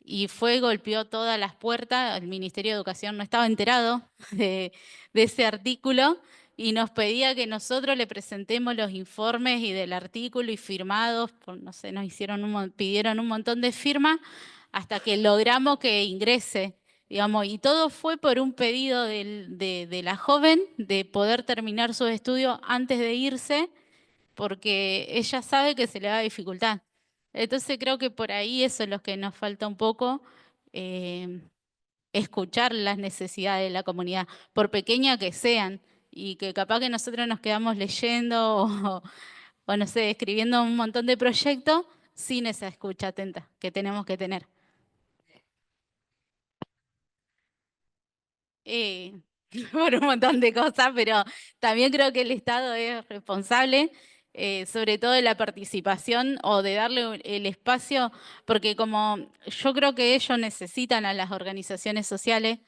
D: Y golpeó todas las puertas, el Ministerio de Educación no estaba enterado de ese artículo y nos pedía que nosotros le presentemos los informes y del artículo y firmados, no sé, pidieron un montón de firmas hasta que logramos que ingrese, digamos, y todo fue por un pedido de la joven de poder terminar sus estudios antes de irse, porque ella sabe que se le va a dificultar. Entonces creo que por ahí eso es lo que nos falta un poco, escuchar las necesidades de la comunidad, por pequeña que sean, y que capaz que nosotros nos quedamos leyendo o no sé, escribiendo un montón de proyectos sin esa escucha atenta que tenemos que tener. Por un montón de cosas, pero también creo que el Estado es responsable, sobre todo de la participación o de darle el espacio, porque como yo creo que ellos necesitan a las organizaciones sociales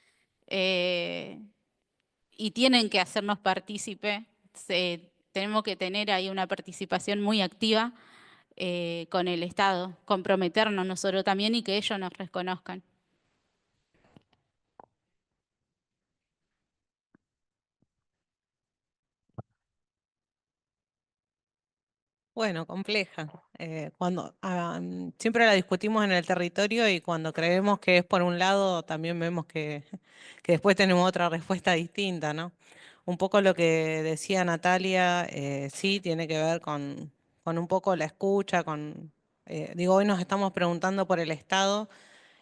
D: y tienen que hacernos partícipe, tenemos que tener ahí una participación muy activa con el Estado, comprometernos nosotros también y que ellos nos reconozcan.
C: Bueno, compleja. Siempre la discutimos en el territorio y cuando creemos que es por un lado, también vemos que después tenemos otra respuesta distinta, ¿no? Un poco lo que decía Natalia, sí, tiene que ver con un poco la escucha, digo, hoy nos estamos preguntando por el Estado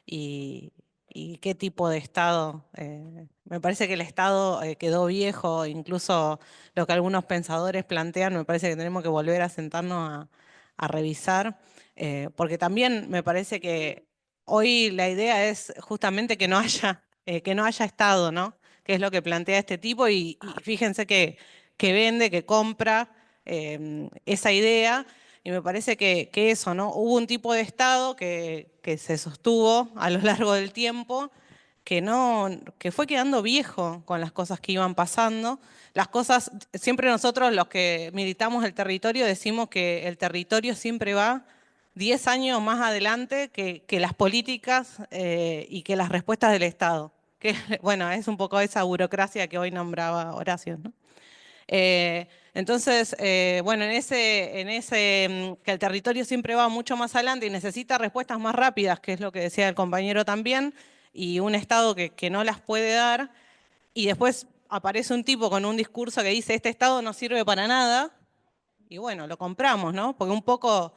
C: y qué tipo de Estado. Me parece que el Estado quedó viejo, incluso lo que algunos pensadores plantean, me parece que tenemos que volver a sentarnos a revisar, porque también me parece que hoy la idea es justamente que no haya Estado, ¿no? Que es lo que plantea este tipo y fíjense que vende, que compra esa idea. Y me parece que eso, ¿no? Hubo un tipo de Estado que se sostuvo a lo largo del tiempo, que fue quedando viejo con las cosas que iban pasando. Las cosas, siempre nosotros los que militamos el territorio decimos que el territorio siempre va 10 años más adelante que las políticas y que las respuestas del Estado. Que, bueno, es un poco esa burocracia que hoy nombraba Horacio, ¿no? Entonces, bueno, en ese que el territorio siempre va mucho más adelante y necesita respuestas más rápidas, que es lo que decía el compañero también, y un Estado que no las puede dar, y después aparece un tipo con un discurso que dice, este Estado no sirve para nada, y bueno, lo compramos, ¿no? Porque un poco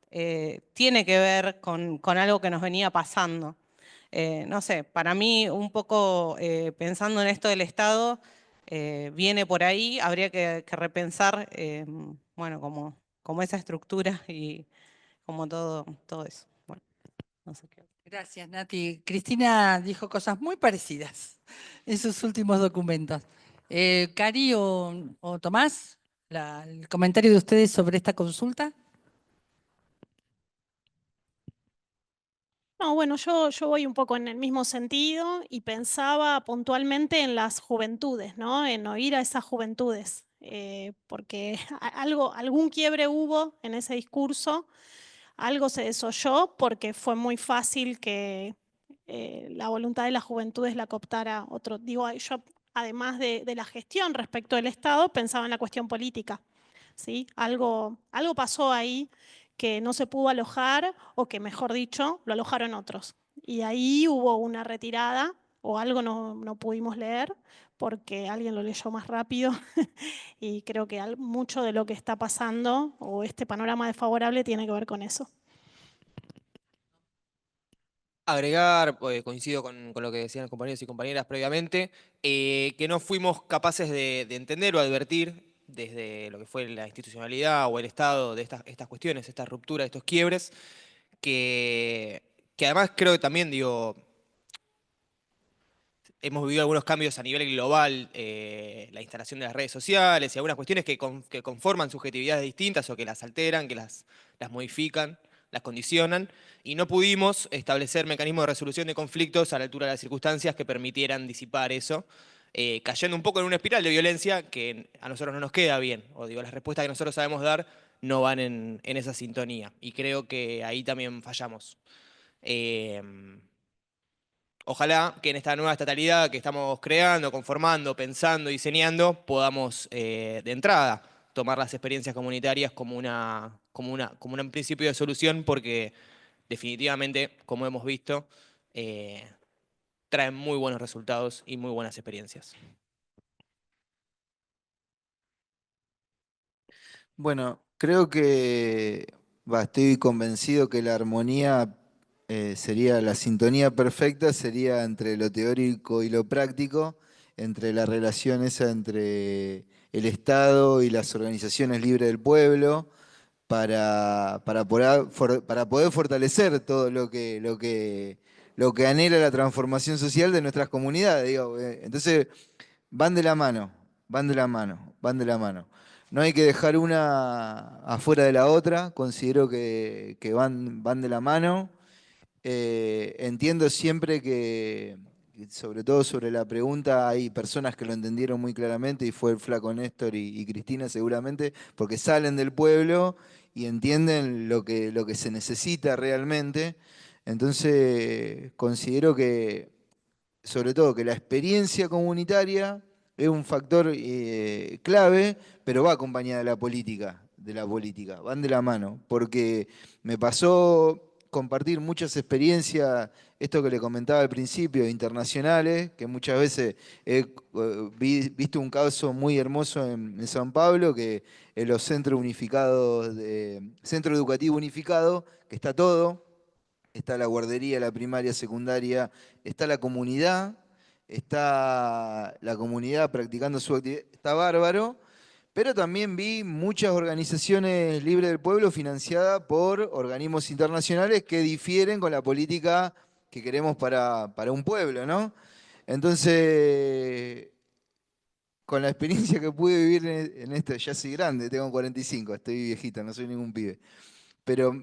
C: tiene que ver con algo que nos venía pasando. No sé, para mí un poco pensando en esto del Estado, viene por ahí, habría que repensar, bueno, como esa estructura y como todo eso. Bueno, no sé qué.
A: Gracias, Nati. Cristina dijo cosas muy parecidas en sus últimos documentos. Cari o Tomás, el comentario de ustedes sobre esta consulta.
F: No, bueno, yo voy un poco en el mismo sentido y pensaba puntualmente en las juventudes, ¿no? En oír a esas juventudes, porque algún quiebre hubo en ese discurso, algo se desoyó porque fue muy fácil que la voluntad de las juventudes la cooptara otro. Digo, yo además de la gestión respecto del Estado, pensaba en la cuestión política, ¿sí? Algo pasó ahí que no se pudo alojar o que, mejor dicho, lo alojaron otros. Y ahí hubo una retirada o algo no pudimos leer porque alguien lo leyó más rápido y creo que mucho de lo que está pasando o este panorama desfavorable tiene que ver con eso.
E: Agregar, coincido con lo que decían los compañeros y compañeras previamente, que no fuimos capaces de entender o advertir desde lo que fue la institucionalidad o el Estado de estas cuestiones, estas rupturas, estos quiebres, que además creo que también, digo, hemos vivido algunos cambios a nivel global, la instalación de las redes sociales y algunas cuestiones que conforman subjetividades distintas o que las alteran, que las modifican, las condicionan, y no pudimos establecer mecanismos de resolución de conflictos a la altura de las circunstancias que permitieran disipar eso, cayendo un poco en una espiral de violencia que a nosotros no nos queda bien, o digo, las respuestas que nosotros sabemos dar no van en esa sintonía, y creo que ahí también fallamos. Ojalá que en esta nueva estatalidad que estamos creando, conformando, pensando, diseñando, podamos de entrada tomar las experiencias comunitarias como un principio de solución, porque definitivamente, como hemos visto, traen muy buenos resultados y muy buenas experiencias.
B: Bueno, creo que estoy convencido que la armonía sería la sintonía perfecta, sería entre lo teórico y lo práctico, entre la relación esa entre el Estado y las organizaciones libres del pueblo, para poder fortalecer todo lo que anhela la transformación social de nuestras comunidades. Digo. Entonces, van de la mano, van de la mano, van de la mano. No hay que dejar una afuera de la otra, considero que van de la mano. Entiendo siempre sobre todo sobre la pregunta, hay personas que lo entendieron muy claramente, y fue el flaco Néstor y Cristina seguramente, porque salen del pueblo y entienden lo que se necesita realmente. Entonces, considero que, sobre todo, que la experiencia comunitaria es un factor clave, pero va acompañada de la política, van de la mano, porque me pasó compartir muchas experiencias, esto que le comentaba al principio, internacionales, que muchas veces he visto un caso muy hermoso en San Pablo, que en los centros unificados, centro educativo unificado, que está todo. Está la guardería, la primaria, secundaria, está la comunidad practicando su actividad, está bárbaro, pero también vi muchas organizaciones libres del pueblo financiadas por organismos internacionales que difieren con la política que queremos para un pueblo, ¿no? Entonces, con la experiencia que pude vivir en esto, ya soy grande, tengo 45, estoy viejito, no soy ningún pibe. Pero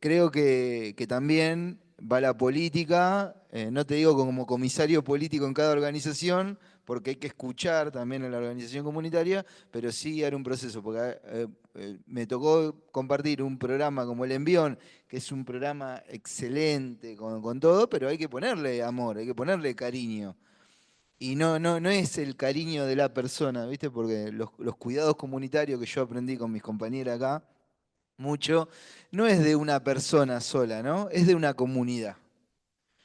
B: creo que también va la política, no te digo como comisario político en cada organización, porque hay que escuchar también a la organización comunitaria, pero sí guiar un proceso, porque me tocó compartir un programa como El Envión, que es un programa excelente con todo, pero hay que ponerle amor, hay que ponerle cariño. Y no es el cariño de la persona, ¿viste? Porque los cuidados comunitarios que yo aprendí con mis compañeras acá, mucho, no es de una persona sola, ¿no? Es de una comunidad.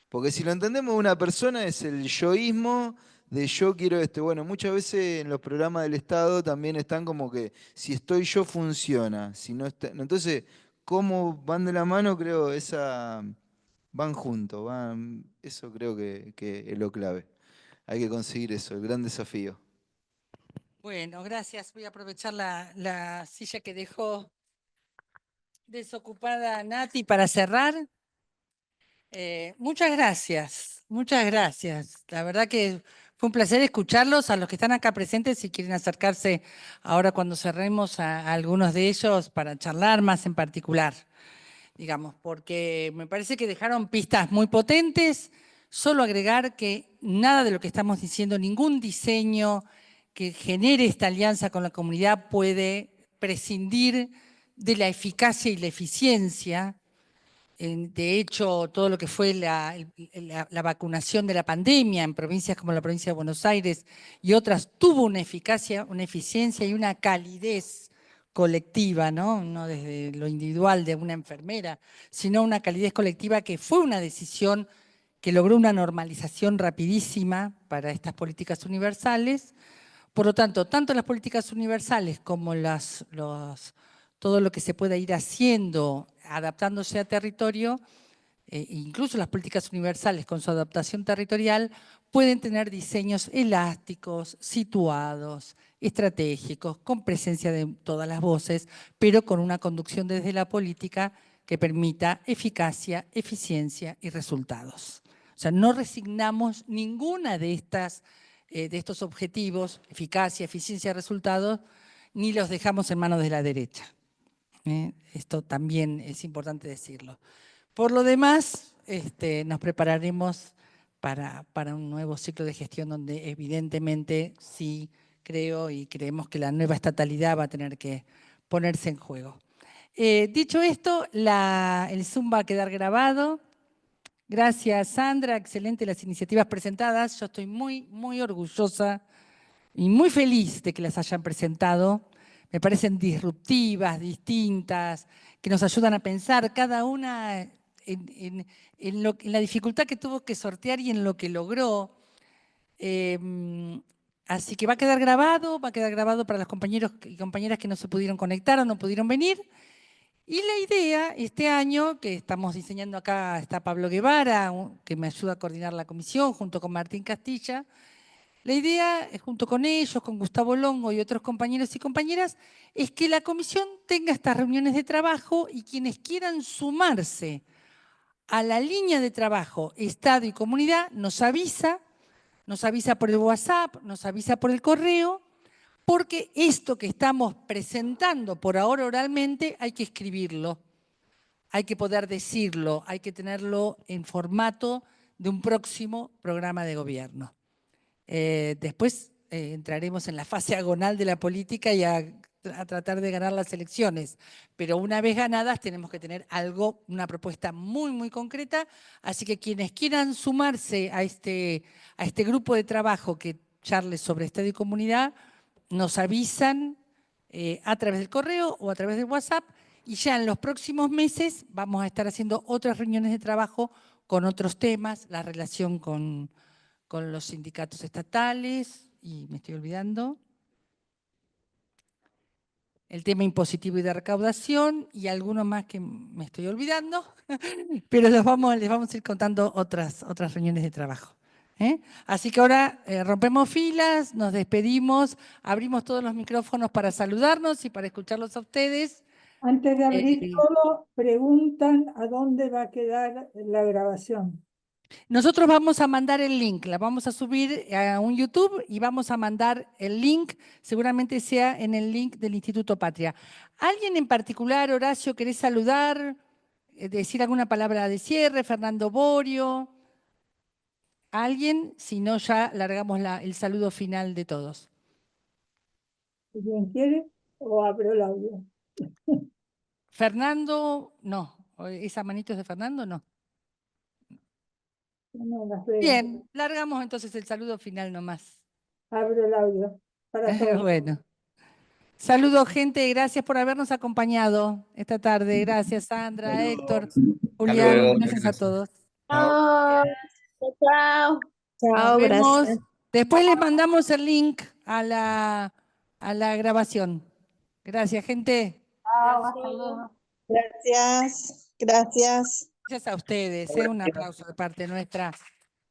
B: Porque si lo entendemos de una persona es el yoísmo de yo quiero esto. Bueno, muchas veces en los programas del Estado también están como que si estoy yo funciona, si no está, entonces, ¿cómo van de la mano? Creo van juntos, eso creo que es lo clave. Hay que conseguir eso, el gran desafío.
A: Bueno, gracias. Voy a aprovechar la silla que dejó desocupada Nati para cerrar. Muchas gracias, muchas gracias. La verdad que fue un placer escucharlos. A los que están acá presentes, si quieren acercarse ahora cuando cerremos a algunos de ellos para charlar más en particular, digamos, porque me parece que dejaron pistas muy potentes. Solo agregar que nada de lo que estamos diciendo, ningún diseño que genere esta alianza con la comunidad puede prescindir de la eficacia y la eficiencia. De hecho, todo lo que fue la vacunación de la pandemia en provincias como la provincia de Buenos Aires y otras tuvo una eficacia, una eficiencia y una calidez colectiva, ¿no? No desde lo individual de una enfermera, sino una calidez colectiva que fue una decisión que logró una normalización rapidísima para estas políticas universales. Por lo tanto, tanto las políticas universales como todo lo que se pueda ir haciendo, adaptándose a territorio, incluso las políticas universales con su adaptación territorial, pueden tener diseños elásticos, situados, estratégicos, con presencia de todas las voces, pero con una conducción desde la política que permita eficacia, eficiencia y resultados. sea, no resignamos ninguna de estos objetivos, eficacia, eficiencia, resultados, ni los dejamos en manos de la derecha. Esto también es importante decirlo. Por lo demás, nos prepararemos para un nuevo ciclo de gestión donde evidentemente sí creo y creemos que la nueva estatalidad va a tener que ponerse en juego. Dicho esto, el Zoom va a quedar grabado. Gracias, Sandra. Excelente las iniciativas presentadas. Yo estoy muy, muy orgullosa y muy feliz de que las hayan presentado. Me parecen disruptivas, distintas, que nos ayudan a pensar cada una en la dificultad que tuvo que sortear y en lo que logró. Así que va a quedar grabado para los compañeros y compañeras que no se pudieron conectar o no pudieron venir. Y la idea, este año, que estamos diseñando acá, está Pablo Guevara, que me ayuda a coordinar la comisión, junto con Martín Castilla. La idea, junto con ellos, con Gustavo Longo y otros compañeros y compañeras, es que la comisión tenga estas reuniones de trabajo y quienes quieran sumarse a la línea de trabajo Estado y comunidad nos avisa por el WhatsApp, nos avisa por el correo, porque esto que estamos presentando por ahora oralmente hay que escribirlo, hay que poder decirlo, hay que tenerlo en formato de un próximo programa de gobierno. Después entraremos en la fase agonal de la política y a tratar de ganar las elecciones, pero una vez ganadas tenemos que tener algo, una propuesta muy, muy concreta, así que quienes quieran sumarse a este grupo de trabajo que charle sobre Estado y comunidad, nos avisan a través del correo o a través del WhatsApp, y ya en los próximos meses vamos a estar haciendo otras reuniones de trabajo con otros temas, la relación con los sindicatos estatales, y me estoy olvidando, el tema impositivo y de recaudación, y algunos más que me estoy olvidando, pero les vamos a ir contando otras reuniones de trabajo. Así que ahora rompemos filas, nos despedimos, abrimos todos los micrófonos para saludarnos y para escucharlos a ustedes.
L: Antes de abrir todo, preguntan a dónde va a quedar la grabación.
A: Nosotros vamos a mandar el link, la vamos a subir a un YouTube y vamos a mandar el link, seguramente sea en el link del Instituto Patria. ¿Alguien en particular, Horacio, querés saludar, decir alguna palabra de cierre? Fernando Borio, ¿alguien? Si no, ya largamos el saludo final de todos.
L: Si quien quiere, o abro el audio.
A: Fernando, no. ¿Esa manito es de Fernando? No.
L: No las veo.
A: Bien, largamos entonces el saludo final nomás.
L: Abro el audio para todos.
A: Bueno. Saludos, gente. Gracias por habernos acompañado esta tarde. Gracias, Sandra, Héctor, Julián. Gracias a todos.
M: Chao. Chao.
A: Nos vemos. Después les mandamos el link a la grabación. Gracias, gente.
M: Gracias. Gracias.
A: Gracias a ustedes. Un aplauso de parte nuestra.